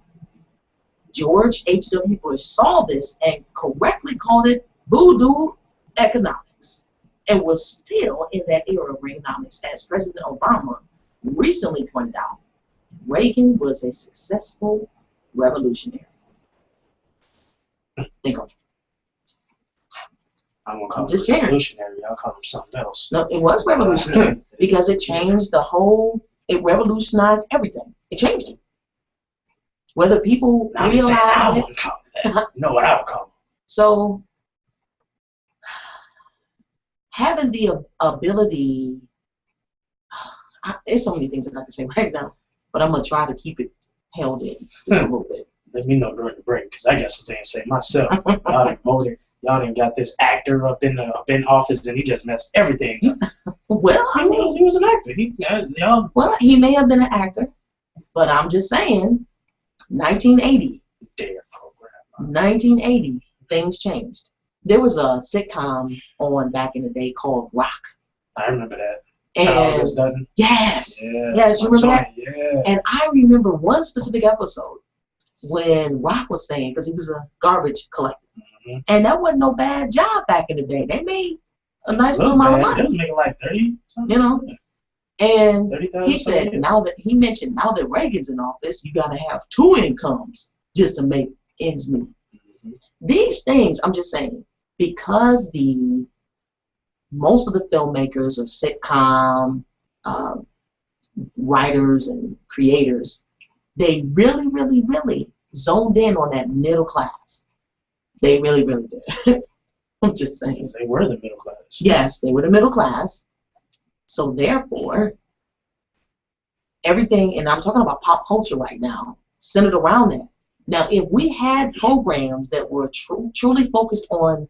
George H.W. Bush saw this and correctly called it voodoo economics, and was still in that era of Reaganomics. As President Obama recently pointed out, Reagan was a successful revolutionary. Think of it. I don't want to call Just it sharing. revolutionary. I'll call it something else. No, it was revolutionary because it changed the whole. It revolutionized everything. It changed it. Whether people I'm just saying, I realize it. wouldn't call it that. You know what I would call it? So having the ability, it's so many things that I can say right now, but I'm gonna try to keep it held in just a little bit. Let me know during the break, because I got some things to say myself. Y'all done voted. Y'all done got this actor up in office, and he just messed everything up. Well, I mean, he was an actor. Well, he may have been an actor, but I'm just saying, 1980. Dare program. 1980, things changed. There was a sitcom on back in the day called Rock. I remember that. And yes, you remember that? Yeah. And I remember one specific episode when Rock was saying, because he was a garbage collector, and that wasn't no bad job back in the day. They made a nice little amount of money. They was making like 30 something. You know. And 30,000. he said, now that Reagan's in office, you got to have two incomes just to make ends meet. These things, I'm just saying, because most of the filmmakers or sitcom writers and creators, they really, really, really zoned in on that middle class. They really, really did. I'm just saying. Because they were the middle class. Yes, they were the middle class. So therefore, everything, and I'm talking about pop culture right now, centered around that. Now, if we had programs that were truly focused on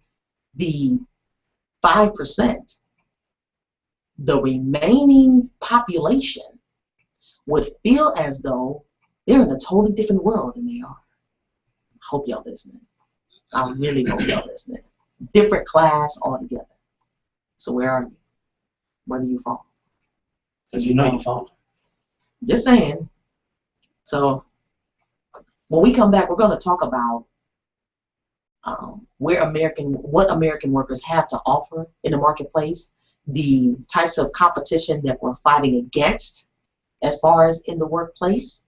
the 5%, the remaining population would feel as though they're in a totally different world than they are. I hope y'all listening. I really hope y'all listening. Different class altogether. So where are you? Where do you fall? Because you know you fall. Just saying. So when we come back, we're going to talk about what American workers have to offer in the marketplace, the types of competition that we're fighting against as far as in the workplace.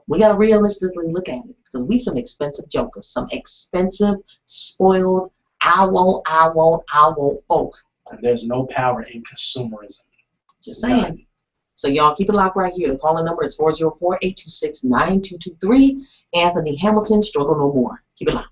We got to realistically look at it because we some expensive jokers, some expensive, spoiled, I won't folk. And there's no power in consumerism. Just saying. None. So y'all keep it locked right here. The calling number is 404-826-9223. Anthony Hamilton, struggle no more. Keep it locked.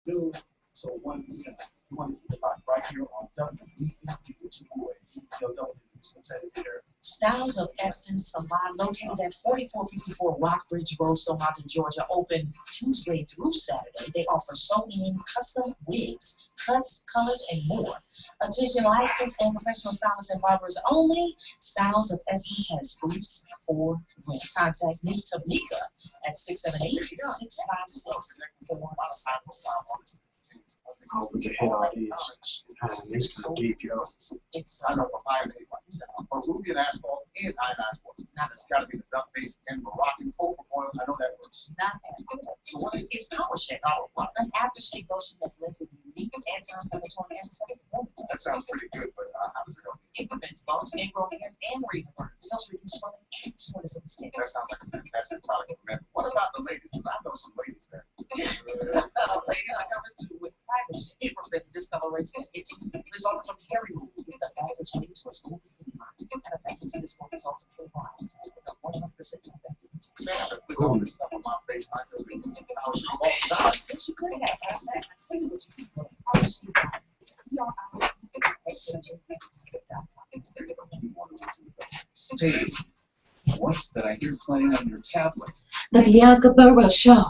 do. So one, you want to keep it locked right here on WBED with your boy, TLW. Styles of Essence Salon, located at 4454 Rockbridge Road, Stone Mountain, Georgia, open Tuesday through Saturday. They offer sew-in, custom wigs, cuts, colors, and more. Attention licensed and professional stylists and barbers only. Styles of Essence has booths for rent. Contact Miss Tamika at 678-656-4676. Oh, we can hit all these. It's kind of deep, yo. I know for fire Peruvian asphalt and ionized water. It's got to be the duck-based and Moroccan cocoa oil. I know that works. Not that. So what is It's Power Shake. An aftershake lotion that blends a unique anti-inflammatory and safe formula. That sounds pretty good, but how does it help? It prevents bones, ingrown hairs, and razor burns. It helps reduce swelling and soreness of the skin. That sounds like a fantastic product for men. What about the ladies? I know some ladies there. Ladies are covered too with Power Shake. It prevents discoloration and itching, resulting from hair removal. It's the fastest way to a smooth skin line. And effectively, this will result in 2 lines. 100% effective. Man, I've been putting all this stuff on my face. I know they can Power Shake all the time. Yes, you could have. I tell you what you could do. Power Shake. Hey, what's that I hear playing on your tablet? The Bianca Burrow Show.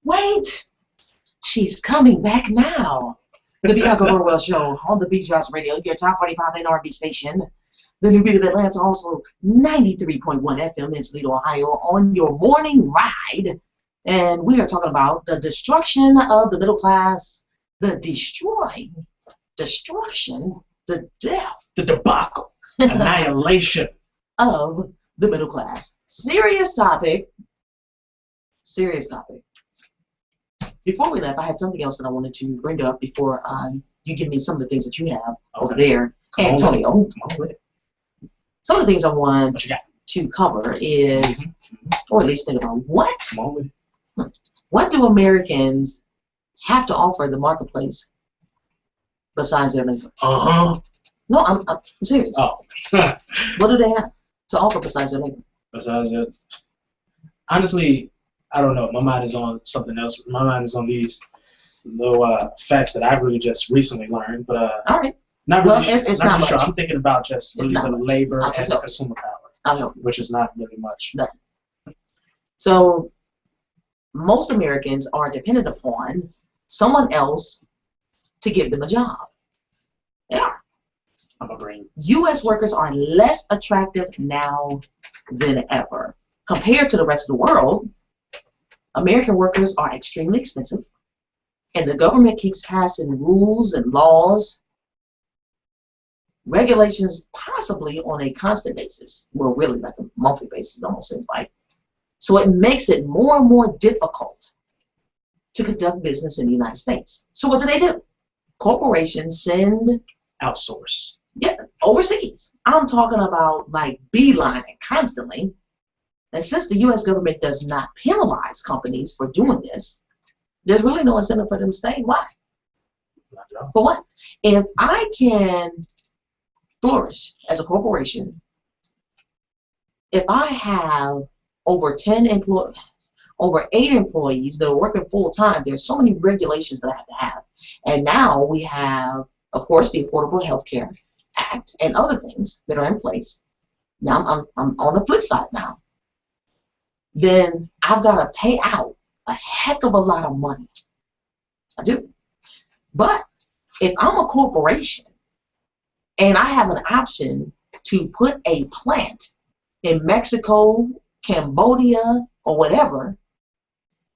Wait, she's coming back now. The Bianca Burrow Show on the Beach Drops Radio, your top 45 NRB station. The new beat of Atlanta, also 93.1 FM in Toledo, Ohio, on your morning ride. And we are talking about the destruction of the middle class, the destruction, the death, The debacle, annihilation. of the middle class. Serious topic. Serious topic. Before we left, I had something else that I wanted to bring up before you give me some of the things that you have over there, Antonio. Come on with it. Some of the things I want What you got? to cover is, or at least think about, Come on with it. what do Americans have to offer the marketplace besides their labor? No, I'm serious. Oh. What do they have to offer besides their labor? Besides that, honestly, I don't know. My mind is on something else. My mind is on these little facts that I've really just recently learned. But All right. not really, Well, it's not really sure. much. I'm thinking about just It's really not the much. labor I'll and just the help. consumer power, I'll help you. which is not really much. Nothing. So most Americans are dependent upon someone else to give them a job. They are. I'm agreeing. U.S. workers are less attractive now than ever. Compared to the rest of the world, American workers are extremely expensive, and the government keeps passing rules and laws, regulations possibly on a constant basis. Well, really like a monthly basis, almost seems like. So it makes it more and more difficult to conduct business in the United States. So what do? Corporations send Outsource. overseas. I'm talking about like beelining constantly. And since the U.S. government does not penalize companies for doing this, there's really no incentive for them to stay. Why? Not at all. For what? If I can flourish as a corporation, if I have over 10 employees, over 8 employees that are working full time, there's so many regulations that I have to have. And now we have, of course, the Affordable Health Care Act and other things that are in place. Now I'm on the flip side now. Then I've got to pay out a heck of a lot of money. I do. But if I'm a corporation and I have an option to put a plant in Mexico, Cambodia, or whatever,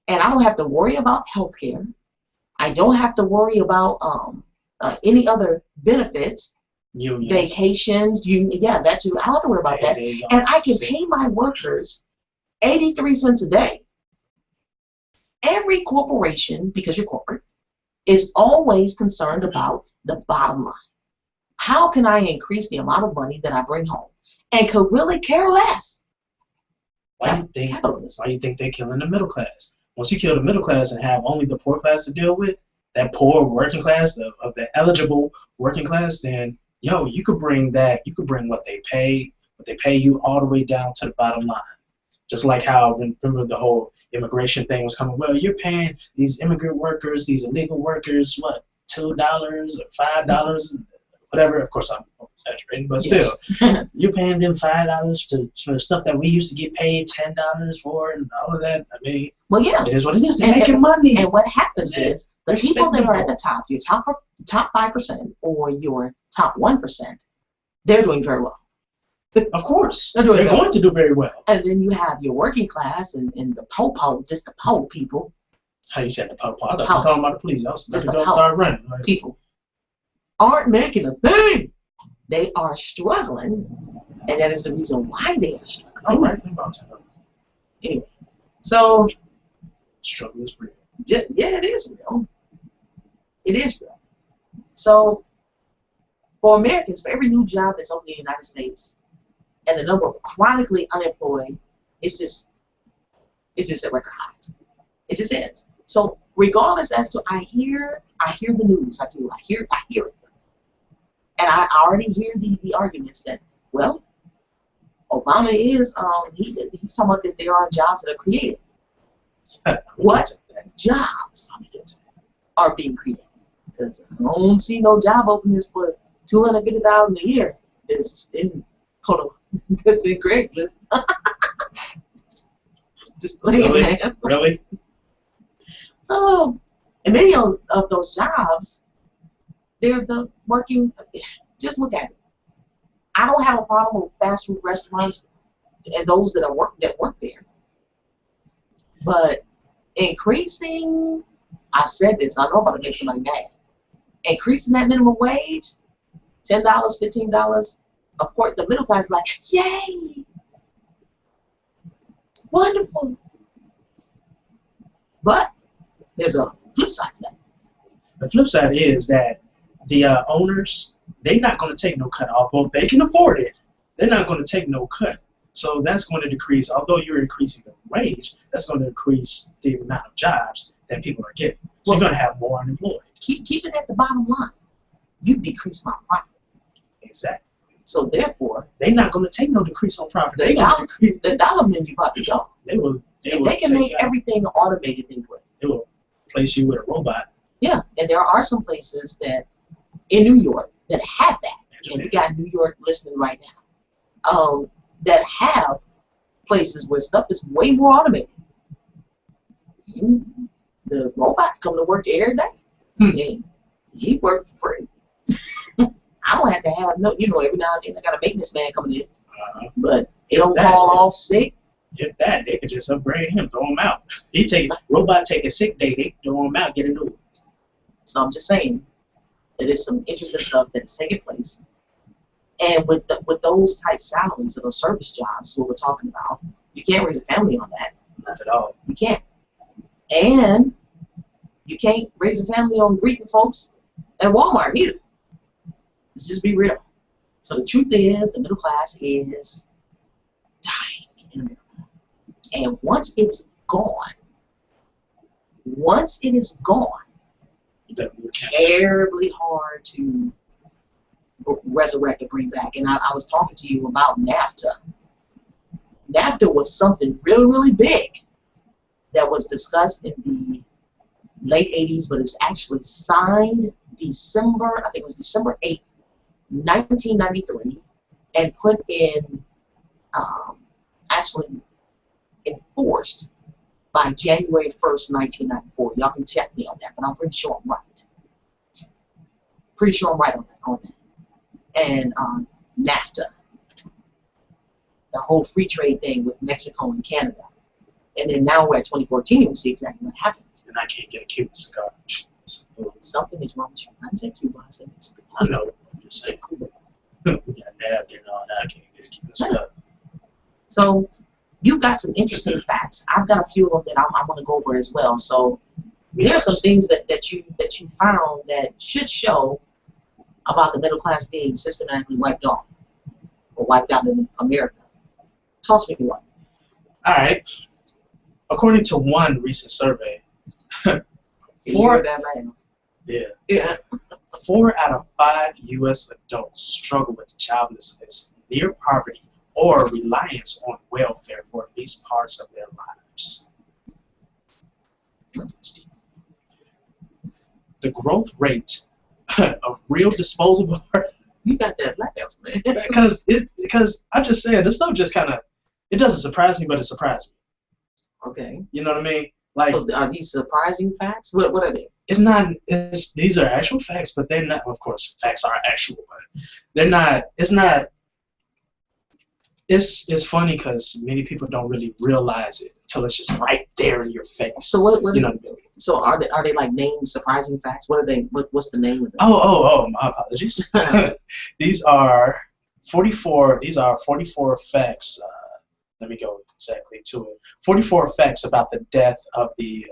and I don't have to worry about healthcare, I don't have to worry about any other benefits, Unions. vacations, that too. I don't have to worry about that. Paydays And I can sick. pay my workers 83 cents a day. Every corporation, because you're corporate, is always concerned about the bottom line. How can I increase the amount of money that I bring home? And could really care less. Why do you Capitalism. think they're killing the middle class? Once you kill the middle class and have only the poor class to deal with, that poor working class, of the eligible working class, then you could bring what they pay you all the way down to the bottom line. Just like how, remember the whole immigration thing was coming, well, you're paying these immigrant workers, these illegal workers, what, $2 or $5, whatever. Of course, I'm exaggerating, but still, you're paying them $5 for stuff that we used to get paid $10 for and all of that. I mean, well, yeah, it is what it is. They're making money. And what happens is the people that are at the top, your top 5% or your top 1%, they're doing very well. Of course, they're going to do very well. And then you have your working class and the po-po, just the po people. How you said the po-po? I was talking about the police. I was just the start running. Like, people aren't making a thing. They are struggling, and that is the reason why they are struggling. All right, anyway, so struggle is real. Yeah, it is real. It is real. So for Americans, for every new job that's open in the United States, and the number of chronically unemployed is just at record highs. It just is. So regardless as to I hear the news, I do. I hear it. And I already hear the arguments that, well, Obama is he's talking about that there are jobs that are created. What jobs are being created? Because I don't see no job openings for $250,000 a year. It's in Craigslist. Just playing, man. Really? And many of those jobs, they're the working. Just look at it. I don't have a problem with fast food restaurants and those that work there. But increasing, I've said this, I know I'm about to make somebody mad. Increasing that minimum wage, $10, $15, of course the middle class is like, yay! Wonderful. But there's a flip side to that. The flip side is that the owners, they're not going to take no cut off. Well, they can afford it. They're not going to take no cut. So that's going to decrease, although you're increasing the wage, that's going to increase the amount of jobs that people are getting. So you're going to have more unemployed. Keep it at the bottom line. You decrease my profit. Exactly. So therefore, they're not going to take no decrease on profit. The dollar menu about to go. If they can make everything automated, they will. They will place you with a robot. Yeah, and there are some places that in New York that have that. And we got New York listening right now. That have places where stuff is way more automated. The robot come to work every day. And he works for free. I don't have to have every now and then I got a maintenance man coming in. But they don't call off sick. If that, they could just upgrade him, throw him out. Robot take a sick day, they throw him out, get a new one. So I'm just saying that there's some interesting stuff that's taking place. And with those type salaries of those service jobs, what we're talking about, you can't raise a family on that. Not at all. You can't. And you can't raise a family on greeting folks at Walmart either. Let's just be real. So the truth is, the middle class is dying in America. And once it's gone, terribly hard to resurrect or bring back. And I was talking to you about NAFTA. NAFTA was something really, really big that was discussed in the late 80s, but it was actually signed December 8th, 1993, and put in, actually enforced by January 1st, 1994. Y'all can check me on that, but I'm pretty sure I'm right. Pretty sure I'm right on that. And NAFTA, the whole free trade thing with Mexico and Canada. And then now we're at 2014 and we see exactly what happened. And I can't get a Cuban cigar. Something is wrong with you. I didn't say Cuba, I said Mexico. I know. I'm just saying Cuba. We got nabbed and all that. I can't get a Cuban cigar. So you've got some interesting facts. I've got a few of them that I'm going to go over as well. So there's some things that you found that should show about the middle class being systematically wiped off or wiped out in America. Toss me one. All right. According to one recent survey, 4 out of 5 U.S. adults struggle with joblessness, near poverty, or reliance on welfare for at least parts of their lives. The growth rate of real disposable. You got that laugh, man. because I'm just saying, this stuff just kind of, it doesn't surprise me, but it surprised me. Okay. You know what I mean? Like, so are these surprising facts? What are they? It's not. These are actual facts, but they're not. Of course, facts are actual, but they're not. It's not. It's funny because many people don't really realize it until it's just right there in your face. So what you know? So are they like named surprising facts? What are they? What's the name of them? Oh, my apologies. These are 44. These are 44 facts. Let me go exactly to it. 44 facts about the death of the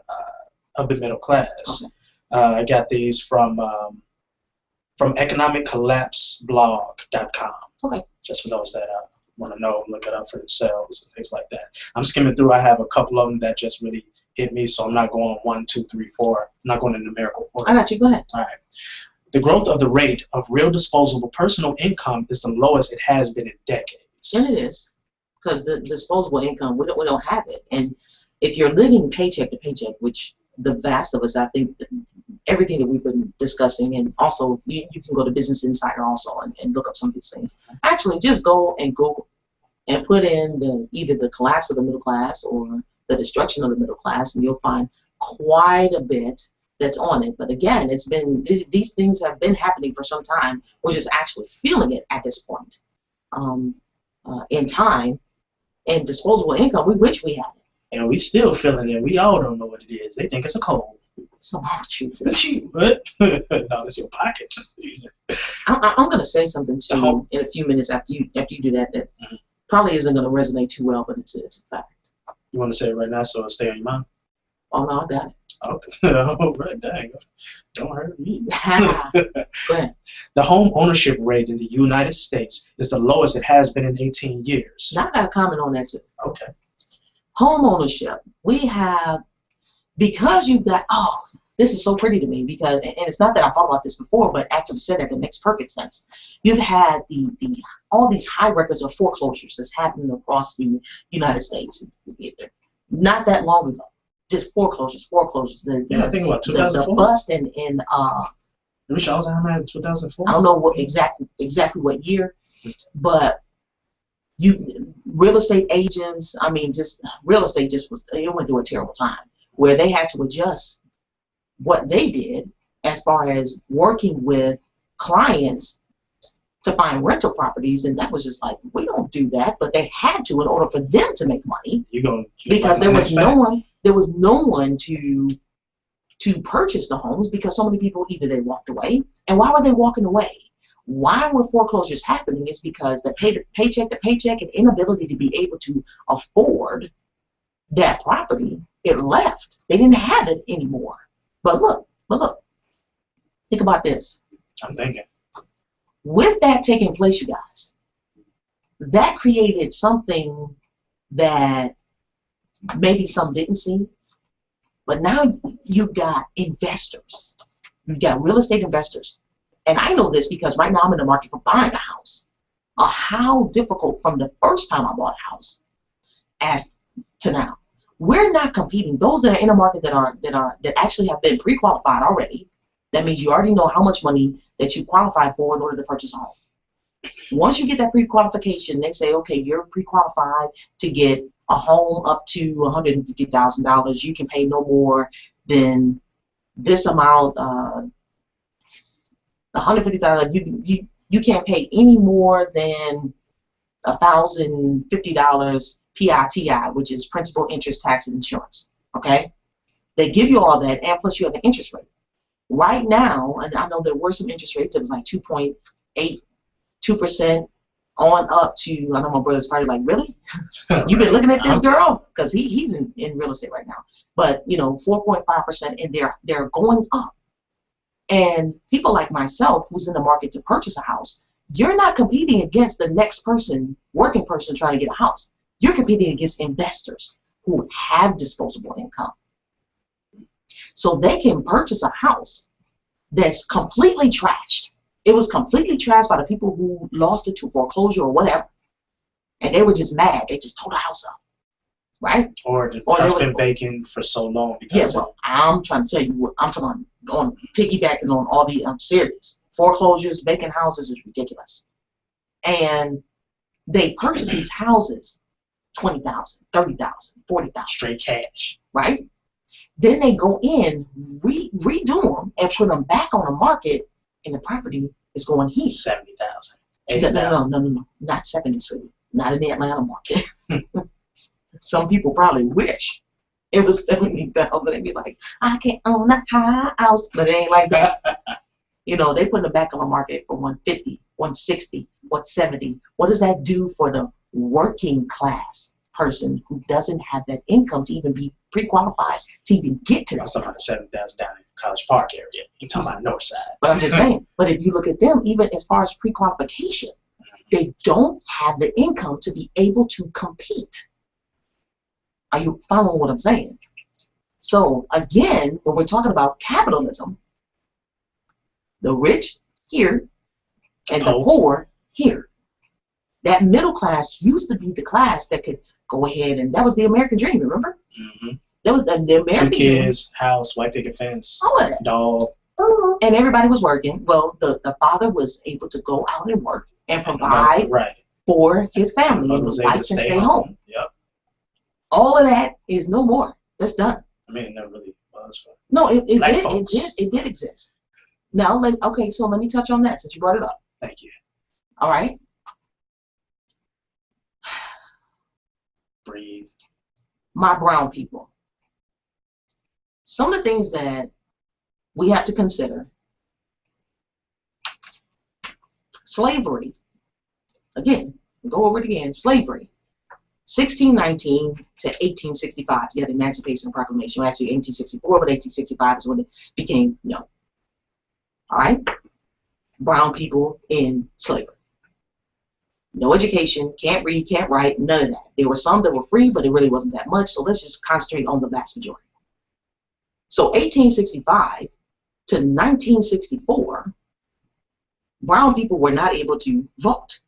middle class. Okay. I got these from economiccollapseblog.com. Okay. Just for those that want to know, look it up for themselves and things like that. I'm skimming through. I have a couple of them that just really hit me, so I'm not going 1, 2, 3, 4. I'm not going in numerical order. I got you. Go ahead. All right. The growth of the rate of real disposable personal income is the lowest it has been in decades. And it is, because the disposable income, we don't have it. And if you're living paycheck to paycheck, which the vast of us, I think, everything that we've been discussing, and also you can go to Business Insider also and look up some of these things. Actually, just go and Google and put in either the collapse of the middle class or the destruction of the middle class, and you'll find quite a bit that's on it. But again, it's been these things have been happening for some time. We're just actually feeling it at this point in time. And disposable income, we wish we had it. And we still feeling it. We all don't know what it is. They think it's a cold. So how cheap? What? No, it's your pockets. I'm going to say something to you in a few minutes after you do that probably isn't going to resonate too well, but it's a fact. You want to say it right now so it'll stay on your mind? Oh, no, I got it. Okay. All right, dang. Don't hurt me. Go ahead. The home ownership rate in the United States is the lowest it has been in 18 years. Now I got a comment on that too. Okay. Home ownership. We have, because you've got, this is so pretty to me because, and it's not that I thought about this before, but after you said that, it makes perfect sense. You've had all these high records of foreclosures that's happening across the United States. Not that long ago. Just foreclosures. I think about 2004. The bust in Which I was in 2004. I don't know what exactly what year, but real estate agents. I mean, real estate went through a terrible time where they had to adjust what they did as far as working with clients to find rental properties, and that was just like, we don't do that, but they had to in order for them to make money because there was no one to purchase the homes because so many people either they walked away. And why were they walking away? Why were foreclosures happening? Is because the paycheck to paycheck and inability to be able to afford that property, it left. They didn't have it anymore. But look, think about this. I'm thinking. With that taking place, you guys, that created something that maybe some didn't see. But now you've got investors. You've got real estate investors. And I know this because right now I'm in the market for buying a house. How difficult from the first time I bought a house as to now. We're not competing. Those that are in the market that actually have been pre-qualified already. That means you already know how much money that you qualify for in order to purchase a home. Once you get that pre-qualification, they say, okay, you're pre-qualified to get a home up to $150,000. You can pay no more than this amount. $150,000. You can't pay any more than $1,050 PITI, which is principal, interest, tax, and insurance. Okay, they give you all that, and plus you have an interest rate. Right now, and I know there were some interest rates that was like 2.82% on up to, I know my brother's probably like, really? You've been looking at this girl? Because he's in real estate right now. But, 4.5%, and they're going up. And people like myself, who's in the market to purchase a house, you're not competing against the next person, working person trying to get a house. You're competing against investors who have disposable income. So they can purchase a house that's completely trashed. It was completely trashed by the people who lost it to foreclosure or whatever. and they were just mad. They just tore the house up, right? Or the house been vacant for so long because I'm trying to tell you what I'm talking about. On piggybacking on all the serious foreclosures, vacant houses is ridiculous, and they purchase these houses, $20,000, $30,000, $40,000, straight cash, right? Then they go in, redo them, and put them back on the market, and the property is going here. 70,000, No, not 70, sweetie. Not in the Atlanta market. Some people probably wish it was 70,000. They'd be like, I can own a house, but it ain't like that. You know, they put them back on the market for 150, 160, 170. What does that do for the working class person who doesn't have that income to even be pre-qualified to even get to that? I'm talking about the 7,000 down in College Park area. You're talking about north side. But I'm just saying, but if you look at them, even as far as pre-qualification, they don't have the income to be able to compete. Are you following what I'm saying? So again, when we're talking about capitalism, the rich here and the poor here. That middle class used to be the class that could go ahead, and that was the American dream, remember? Mm-hmm. That was the American 2 kids, dream. House, white picket fence, that. dog. And everybody was working. Well, the father was able to go out and work and provide for his family, and the wife can stay home. Yep. All of that is no more. That's done. I mean, it never really was. No, it did exist. Now, so let me touch on that since you brought it up. Thank you. All right. Breathe. My brown people. Some of the things that we have to consider. Slavery. Again, go over it again. Slavery. 1619 to 1865. You had the Emancipation Proclamation. Actually, 1864, but 1865 is when it became known. All right? Brown people in slavery. No education, can't read, can't write, none of that. There were some that were free, but it really wasn't that much, so let's just concentrate on the vast majority. So 1865 to 1964, brown people were not able to vote.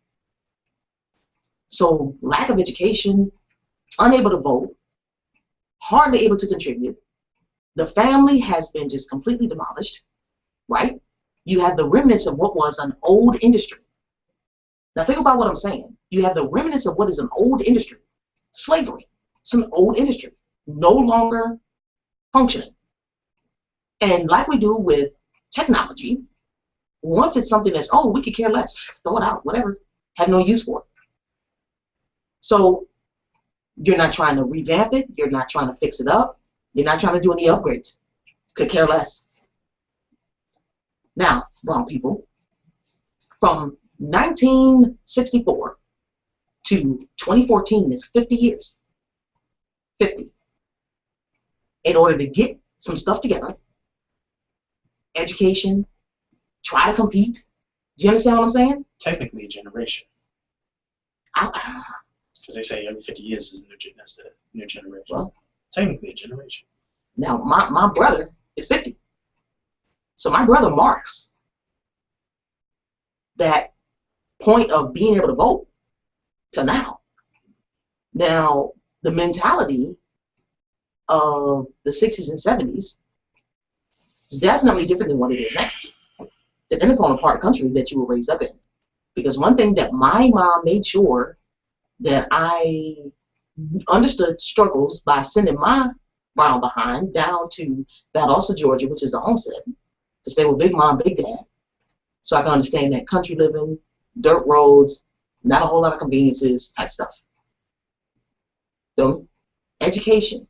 So lack of education, unable to vote, hardly able to contribute. The family has been just completely demolished, right? You have the remnants of what was an old industry. Now think about what I'm saying. You have the remnants of what is an old industry. Slavery. It's an old industry. No longer functioning. And like we do with technology, once it's something that's, we could care less, throw it out, whatever, have no use for it. So you're not trying to revamp it. You're not trying to fix it up. You're not trying to do any upgrades. Could care less. Now, brown people, from 1964 to 2014 is 50 years. 50. In order to get some stuff together, education, try to compete. Do you understand what I'm saying? Technically a generation. Because they say every 50 years is that's the new generation. Well, technically a generation. Now, my brother is 50. So my brother marks that point of being able to vote to now. Now, the mentality of the 60s and 70s is definitely different than what it is now, depending upon the part of the country that you were raised up in. Because one thing that my mom made sure that I understood struggles by sending my brown behind down to Valdosta, Georgia, which is the homestead, to stay with Big Mom, Big Dad, so I can understand that country living, dirt roads, not a whole lot of conveniences type stuff. So, education.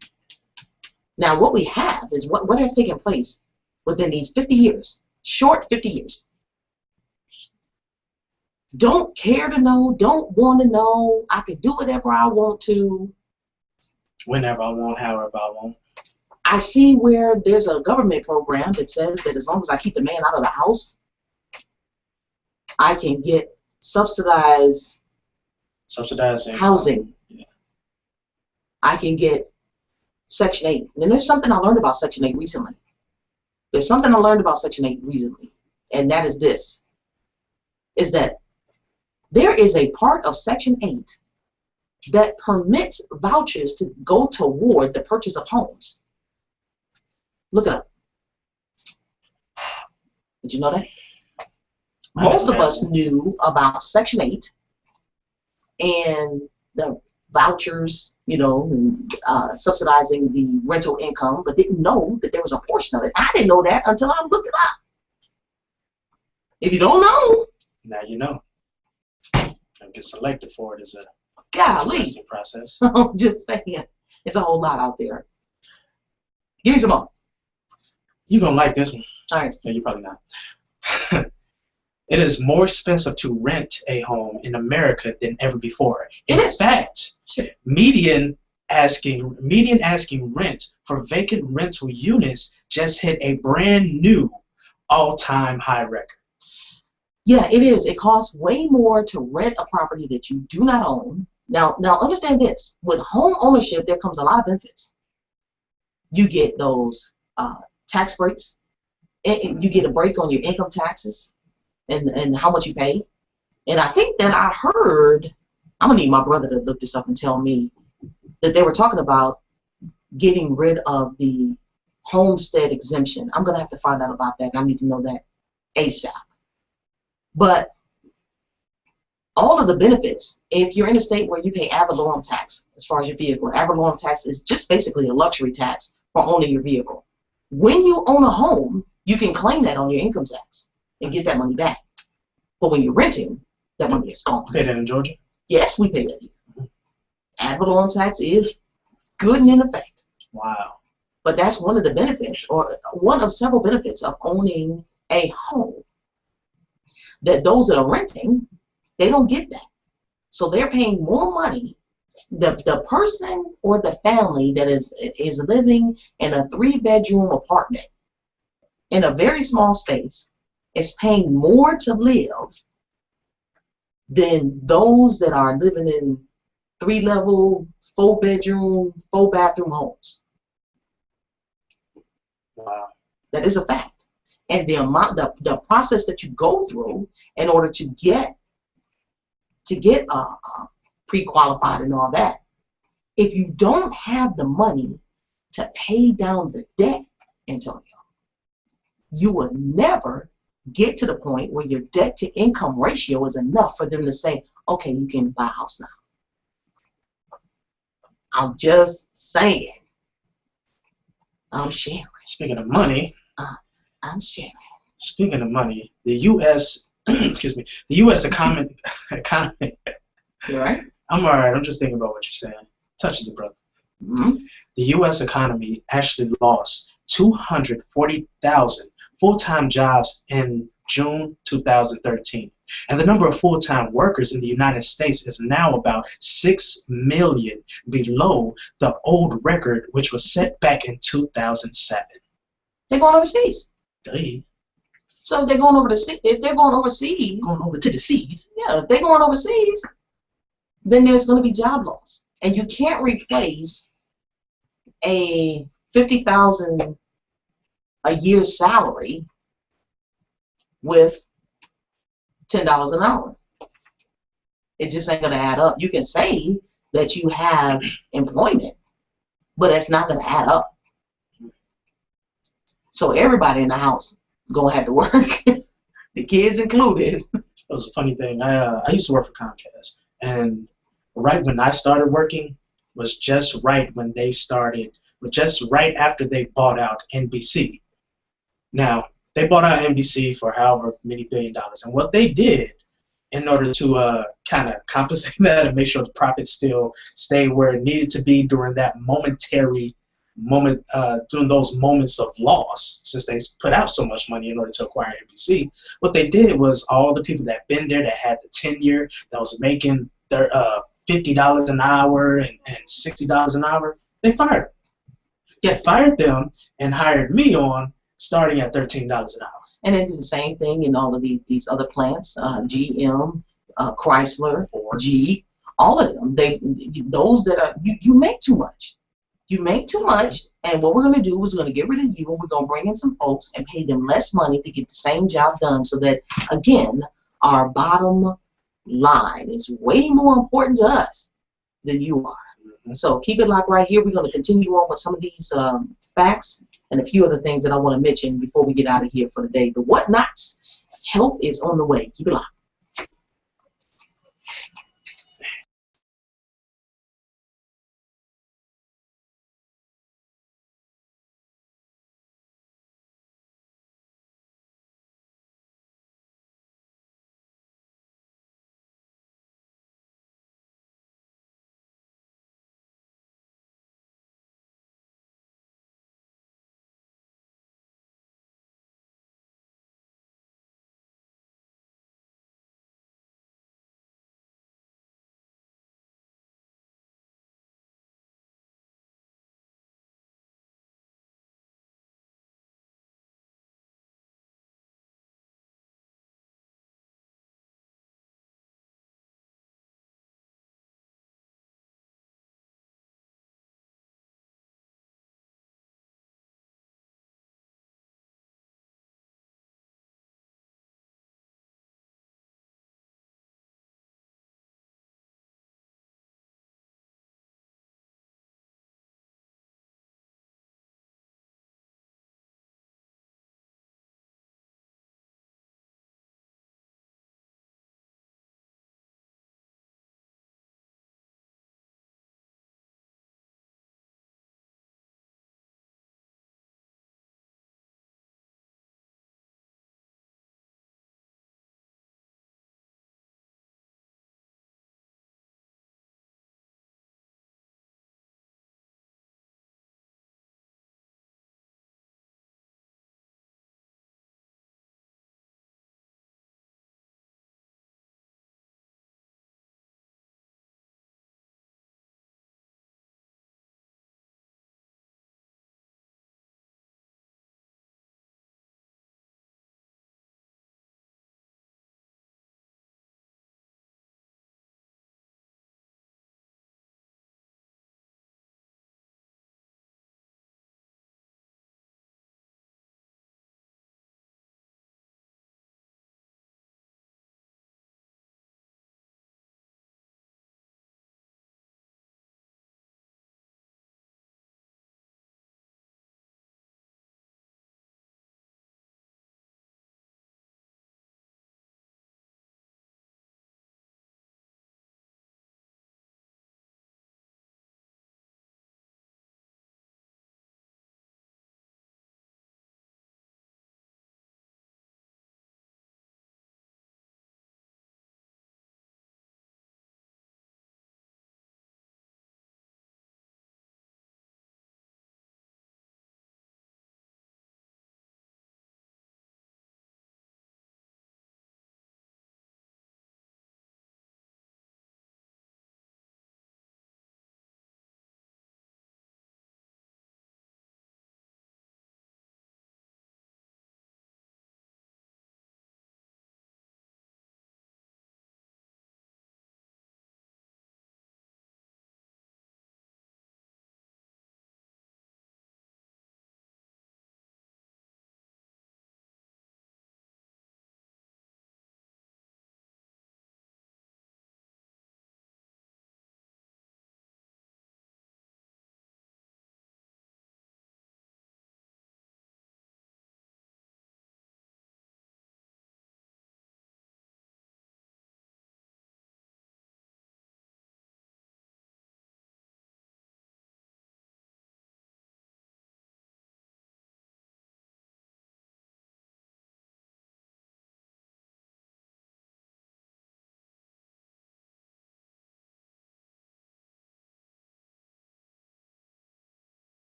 Now, what we have is what has taken place within these 50 years, short 50 years. Don't care to know, don't want to know, I can do whatever I want to. Whenever I want, however I want. I see where there's a government program that says that as long as I keep the man out of the house, I can get subsidized housing. Yeah. I can get Section 8. And there's something I learned about Section 8 recently. There's something I learned about Section 8 recently, and that is this, is that there is a part of Section 8 that permits vouchers to go toward the purchase of homes. Look it up. Did you know that? Most of us knew about Section 8 and the vouchers, you know, subsidizing the rental income, but didn't know that there was a portion of it. I didn't know that until I looked it up. If you don't know, now you know. And get selected for it is a interesting process. I'm just saying, it's a whole lot out there. Give me some more. You're going to like this one. All right. No, you're probably not. It is more expensive to rent a home in America than ever before. In fact, median asking rent for vacant rental units just hit a brand new all-time high record. Yeah, it is. It costs way more to rent a property that you do not own. Now understand this. With home ownership, there comes a lot of benefits. You get those tax breaks. You get a break on your income taxes and how much you pay. And I think that I heard, I'm going to need my brother to look this up and tell me, that they were talking about getting rid of the homestead exemption. I'm going to have to find out about that. I need to know that ASAP. But all of the benefits, if you're in a state where you pay ad valorem tax as far as your vehicle, ad valorem tax is just basically a luxury tax for owning your vehicle. When you own a home, you can claim that on your income tax and get that money back. But when you're renting, that money is gone. Pay that in Georgia? Yes, we pay that here. Ad valorem tax is good and in effect. Wow. But that's one of the benefits, or one of several benefits of owning a home. That those that are renting, they don't get that. So they're paying more money. The person or the family that is living in a 3-bedroom apartment in a very small space is paying more to live than those that are living in 3-level, 4-bedroom, 4-bathroom homes. Wow. That is a fact. And the process that you go through in order to get pre-qualified and all that, if you don't have the money to pay down the debt, Antonio, you will never get to the point where your debt to income ratio is enough for them to say, okay, you can buy a house now. I'm just saying. I'm sharing. Speaking of money, I'm sharing. Speaking of money, the U.S. excuse me, the U.S. economy. You right? I'm all right. I'm just thinking about what you're saying. Touches it, brother. Mm-hmm. The U.S. economy actually lost 240,000 full-time jobs in June 2013, and the number of full-time workers in the United States is now about 6 million below the old record, which was set back in 2007. They're going overseas. Hey. So if they're going over if they're going overseas, going over to the seas. Yeah, if they're going overseas, then there's going to be job loss, and you can't replace a $50,000 a year salary with $10 an hour. It just ain't going to add up. You can say that you have employment, but it's not going to add up. So everybody in the house gonna have to work, the kids included. That was a funny thing. I used to work for Comcast, and right when I started working was just right when they started, just right after they bought out NBC. Now, they bought out NBC for however many $1 billion, and what they did in order to kind of compensate that and make sure the profits still stay where it needed to be during that during those moments of loss, since they put out so much money in order to acquire NBC, what they did was all the people that been there, that had the tenure, that was making their $50 an hour and $60 an hour, they fired. They fired them and hired me on, starting at $13 an hour. And they do the same thing in all of these other plants, GM, Chrysler, Jeep, all of them. Those that are you make too much. You make too much, and what we're going to do is we're going to get rid of you, and we're going to bring in some folks and pay them less money to get the same job done, so that, again, our bottom line is way more important to us than you are. So keep it locked right here. We're going to continue on with some of these facts and a few other things that I want to mention before we get out of here for the day. The whatnots. Help is on the way. Keep it locked.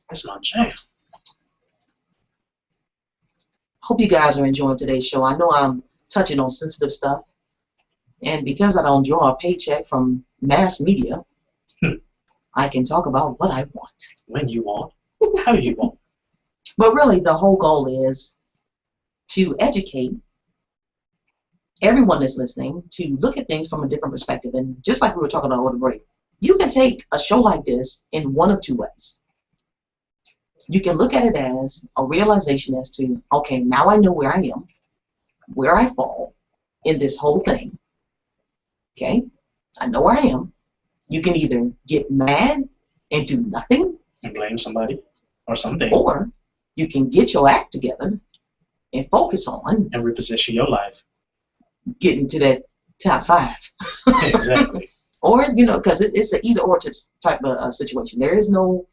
That's my jam. Hope you guys are enjoying today's show. I know I'm touching on sensitive stuff, and because I don't draw a paycheck from mass media, I can talk about what I want. When you want, how you want. But really, the whole goal is to educate everyone that's listening to look at things from a different perspective. And just like we were talking about over the break, you can take a show like this in one of two ways. You can look at it as a realization as to, okay, now I know where I am, where I fall in this whole thing. Okay, I know where I am. You can either get mad and do nothing And blame somebody or something. or you can get your act together and focus on And reposition your life. getting to that top 5. Exactly. Or, you know, because it's an either or type of situation. There is no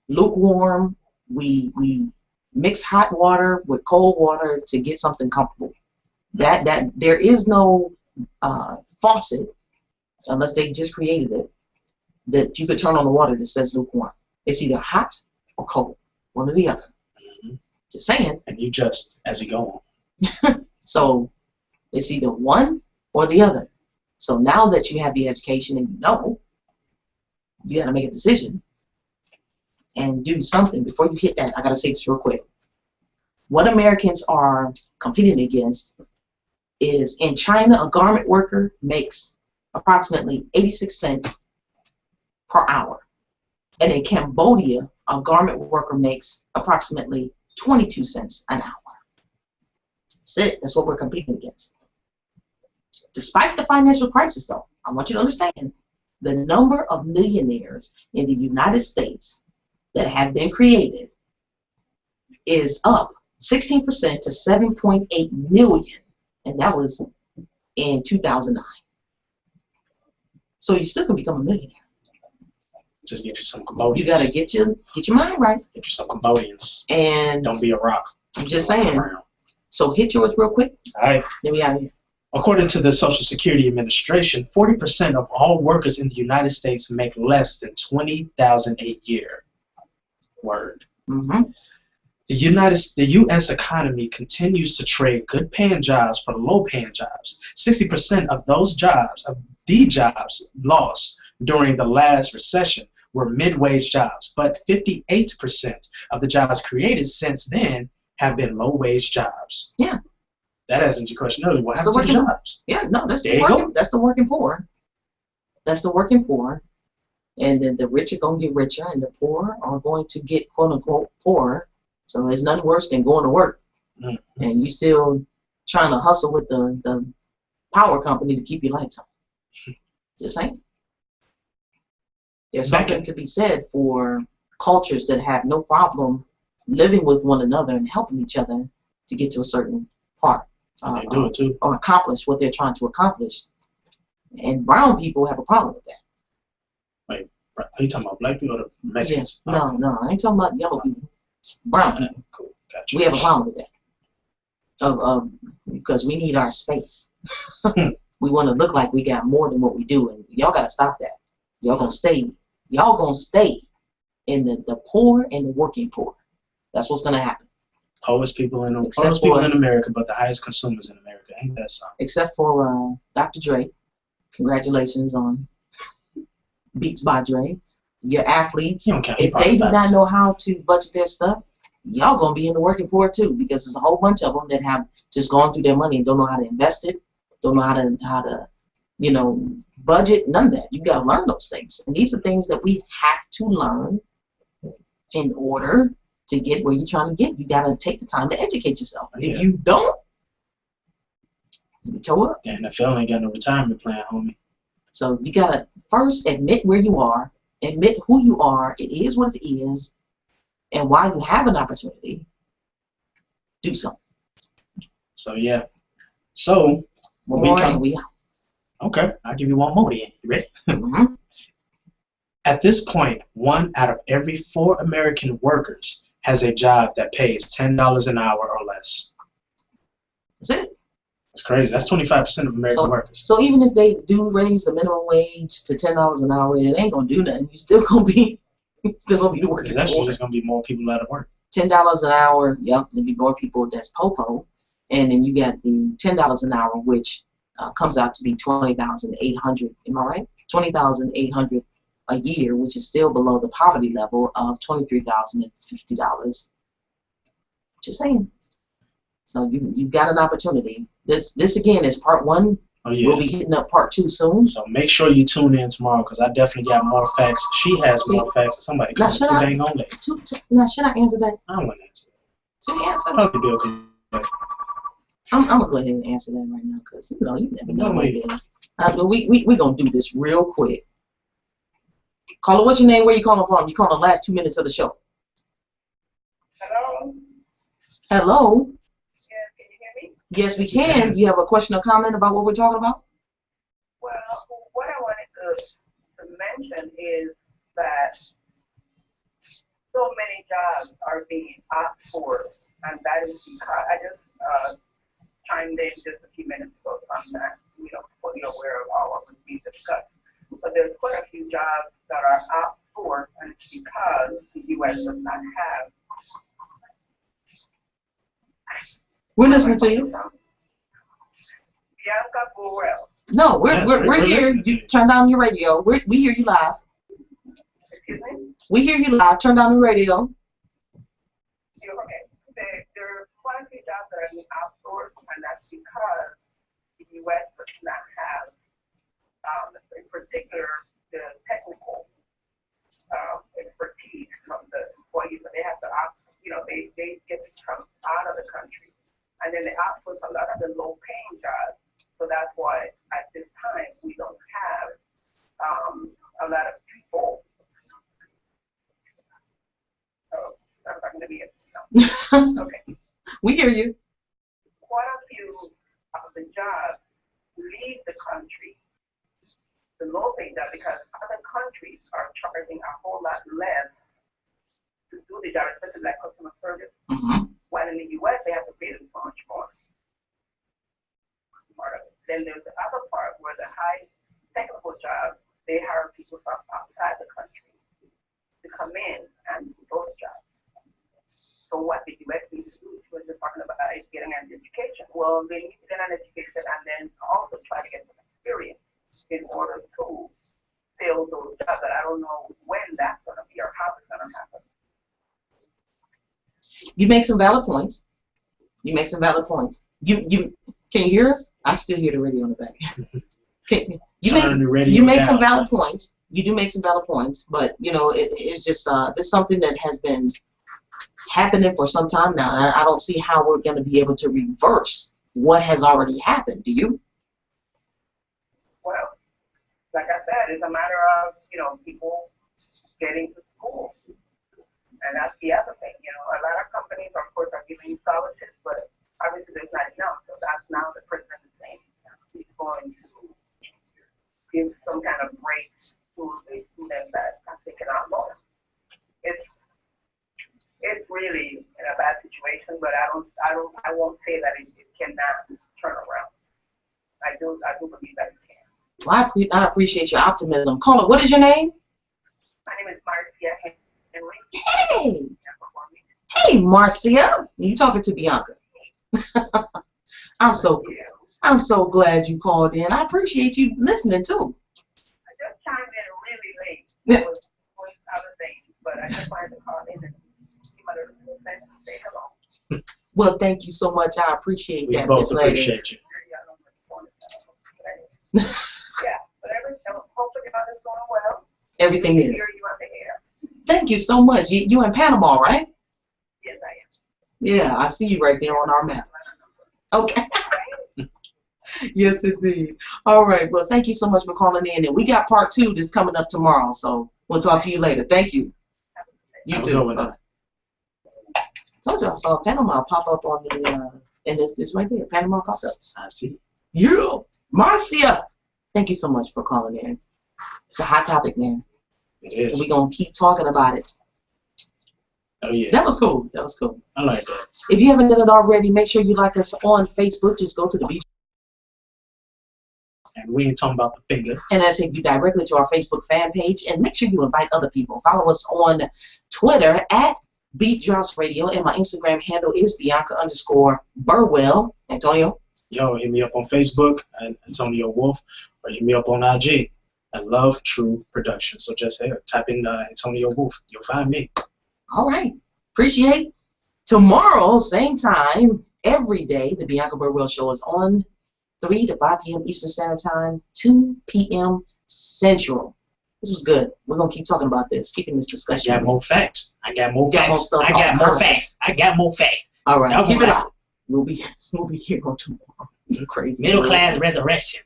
lukewarm. We mix hot water with cold water to get something comfortable. That there is no faucet, unless they just created it, that you could turn on the water that says lukewarm. It's either hot or cold, one or the other. Mm-hmm. Just saying. And you just, as you go on. So it's either one or the other. So now that you have the education and you know, you got to make a decision and do something. Before you hit that, I got to say this real quick. What Americans are competing against is, in China, a garment worker makes approximately 86 cents per hour. And in Cambodia, a garment worker makes approximately 22 cents an hour. That's it. That's what we're competing against. Despite the financial crisis, though, I want you to understand the number of millionaires in the United States that have been created is up 16% to 7.8 million, and that was in 2009. So you still can become a millionaire. Just get you some Cambodians. You gotta get your mind right. Get you some Cambodians. And Don't be a rock. I'm just saying. So hit yours real quick. All right. Then we out of here. According to the Social Security Administration, 40% of all workers in the United States make less than $20,000 a year. Word. Mm-hmm. The U.S. economy continues to trade good-paying jobs for low-paying jobs. 60% of the jobs lost during the last recession were mid-wage jobs, but 58% of the jobs created since then have been low-wage jobs. Yeah. That answers your question earlier. What That's happened to the jobs? Yeah, no, that's There the you go. working. That's the working poor. That's the working poor, and then the rich are going to get richer, and the poor are going to get quote unquote poorer. So it's nothing worse than going to work, and you still trying to hustle with the power company to keep your lights on. Just saying. There's something to be said for cultures that have no problem living with one another and helping each other to get to a certain part. They do it too. Or accomplish what they're trying to accomplish. And brown people have a problem with that. Wait, are you talking about black people or the Mexicans? Yeah. No, I ain't talking about yellow people. Brown people. Cool. Gotcha. We have a problem with that. Because we need our space. We want to look like we got more than what we do, and y'all got to stop that. Y'all gonna stay in the poor and the working poor. That's what's gonna happen. Poorest people in America, but the highest consumers in America. Ain't that something? Except for Dr. Dre. Congratulations on Beats by Dre. Your athletes, if they do not know how to budget their stuff, y'all gonna be in the working poor too, because there's a whole bunch of them that have just gone through their money and don't know how to invest it, don't know how to budget, none of that. You gotta learn those things, and these are things that we have to learn in order to get where you're trying to get. You gotta take the time to educate yourself. Yeah. If you don't, you toe up. The NFL ain't got no retirement plan, homie. So you gotta first admit where you are, admit who you are. It is what it is, and while you have an opportunity, do something. So yeah. So when we come, okay, I'll give you one more. Then you ready? Mm-hmm. At this point, 1 out of every 4 American workers has a job that pays $10 an hour or less. That's it. That's crazy. That's 25% of American workers. So even if they do raise the minimum wage to $10 an hour, it ain't gonna do nothing. You still gonna be Still gonna be working. Because that's just gonna be more people out of work. $10 an hour. Yep, there'll be more people. That's popo, and then you got the $10 an hour, which comes out to be 20,800. Am I right? 20,800 a year, which is still below the poverty level of $23,050. Just saying. So you've got an opportunity. This again is part 1. Oh, yeah. We'll be hitting up part 2 soon. So make sure you tune in tomorrow because I definitely got more facts. She has more facts. Somebody comes too dang on late. Now, should I answer that? I don't want to answer that. Should we answer? Probably Bill could. I'm gonna go ahead and answer that right now because you never know what it is. We gonna do this real quick. Caller, what's your name? Where you calling from? You calling the last 2 minutes of the show. Hello. Hello. Yes, can you hear me? Yes, we can. Do you have a question or comment about what we're talking about? Well, what I wanted to mention is that so many jobs are being asked for, and that is because I just chimed in just a few minutes ago on that, fully aware of all of what we discussed. But there's quite a few jobs that are outsourced, and it's because the U.S. does not have. We're listening to you. Bianca Burrell. No, we're here. You turn down your radio. We hear you live. Excuse me? We hear you live. Turn down the radio. Okay. There are quite a few jobs that are being outsourced, and that's because the U.S. does not have, in particular, the technical expertise from the employees. So they have to, they get to come out of the country, and then they outsource a lot of the low-paying jobs. So that's why at this time we don't have a lot of people. Oh, I'm not going to be it. Okay. We hear you. Quite a few of the jobs leave the country, the low-paying jobs, because other countries are charging a whole lot less to do the job, especially like customer service. While in the U.S. they have to pay them so much more. Then there's the other part where the high technical jobs, they hire people from outside the country to come in and do those jobs. So what the U.S. needs to do, she was just talking about, is getting an education. Well, they need to get an education and then also try to get some experience in order to fill those jobs. But I don't know when that's going to be or how it's going to happen. You make some valid points. You can you hear us? I still hear the radio in the back. You make some valid points. You do make some valid points, but it's just it's something that has been happening for some time now, and I don't see how we're going to be able to reverse what has already happened. Do you? Well, like I said, it's a matter of people getting to school, and that's the other thing. A lot of companies, of course, are giving scholarships, but obviously there's not enough. So that's now the president is saying he's going to give some kind of break to the students that are taking out loans. It's really in a bad situation, but I won't say that it cannot turn around. I do believe that it can. Well, I appreciate your optimism. Caller, what is your name? My name is Marcia Henry. Hey, Marcia. You talking to Bianca? I'm so glad you called in. I appreciate you listening too. I just chimed in really late. I was doing other things, but I just wanted to call in and say hello. Well, thank you so much. I appreciate that. We both appreciate you. Yeah, but hopefully everything's going well. Everything is. Thank you so much. You in Panama, right? Yes, I am. Yeah, I see you right there on our map. Okay. Yes, indeed. All right. Well, thank you so much for calling in. And we got part 2 that's coming up tomorrow. So we'll talk to you later. Thank you. You too. Told you I saw Panama pop up on the, and it's right there. Panama popped up. I see. Yeah. Marcia. Thank you so much for calling in. It's a hot topic, man. It is. We're going to keep talking about it. Oh, yeah. That was cool. I like that. If you haven't done it already, make sure you like us on Facebook. Just go to And we ain't talking about the finger. And that's take you directly to our Facebook fan page. And make sure you invite other people. Follow us on Twitter at BeatDropsRadio. And my Instagram handle is Bianca_Burwell. Antonio? Yo, hit me up on Facebook at Antonio Wolf, or hit me up on IG at Love True Production. So just type in Antonio Wolf. You'll find me. All right. Appreciate. Tomorrow, same time, every day, the Bianca Burwell Show is on 3 to 5 p.m. Eastern Standard Time, 2 p.m. Central. This was good. We're going to keep talking about this, keeping this discussion. I got more facts. I got more facts. More I got more facts. I got more facts. All right. Keep it up. We'll be here on tomorrow. You're crazy. Middle class resurrection.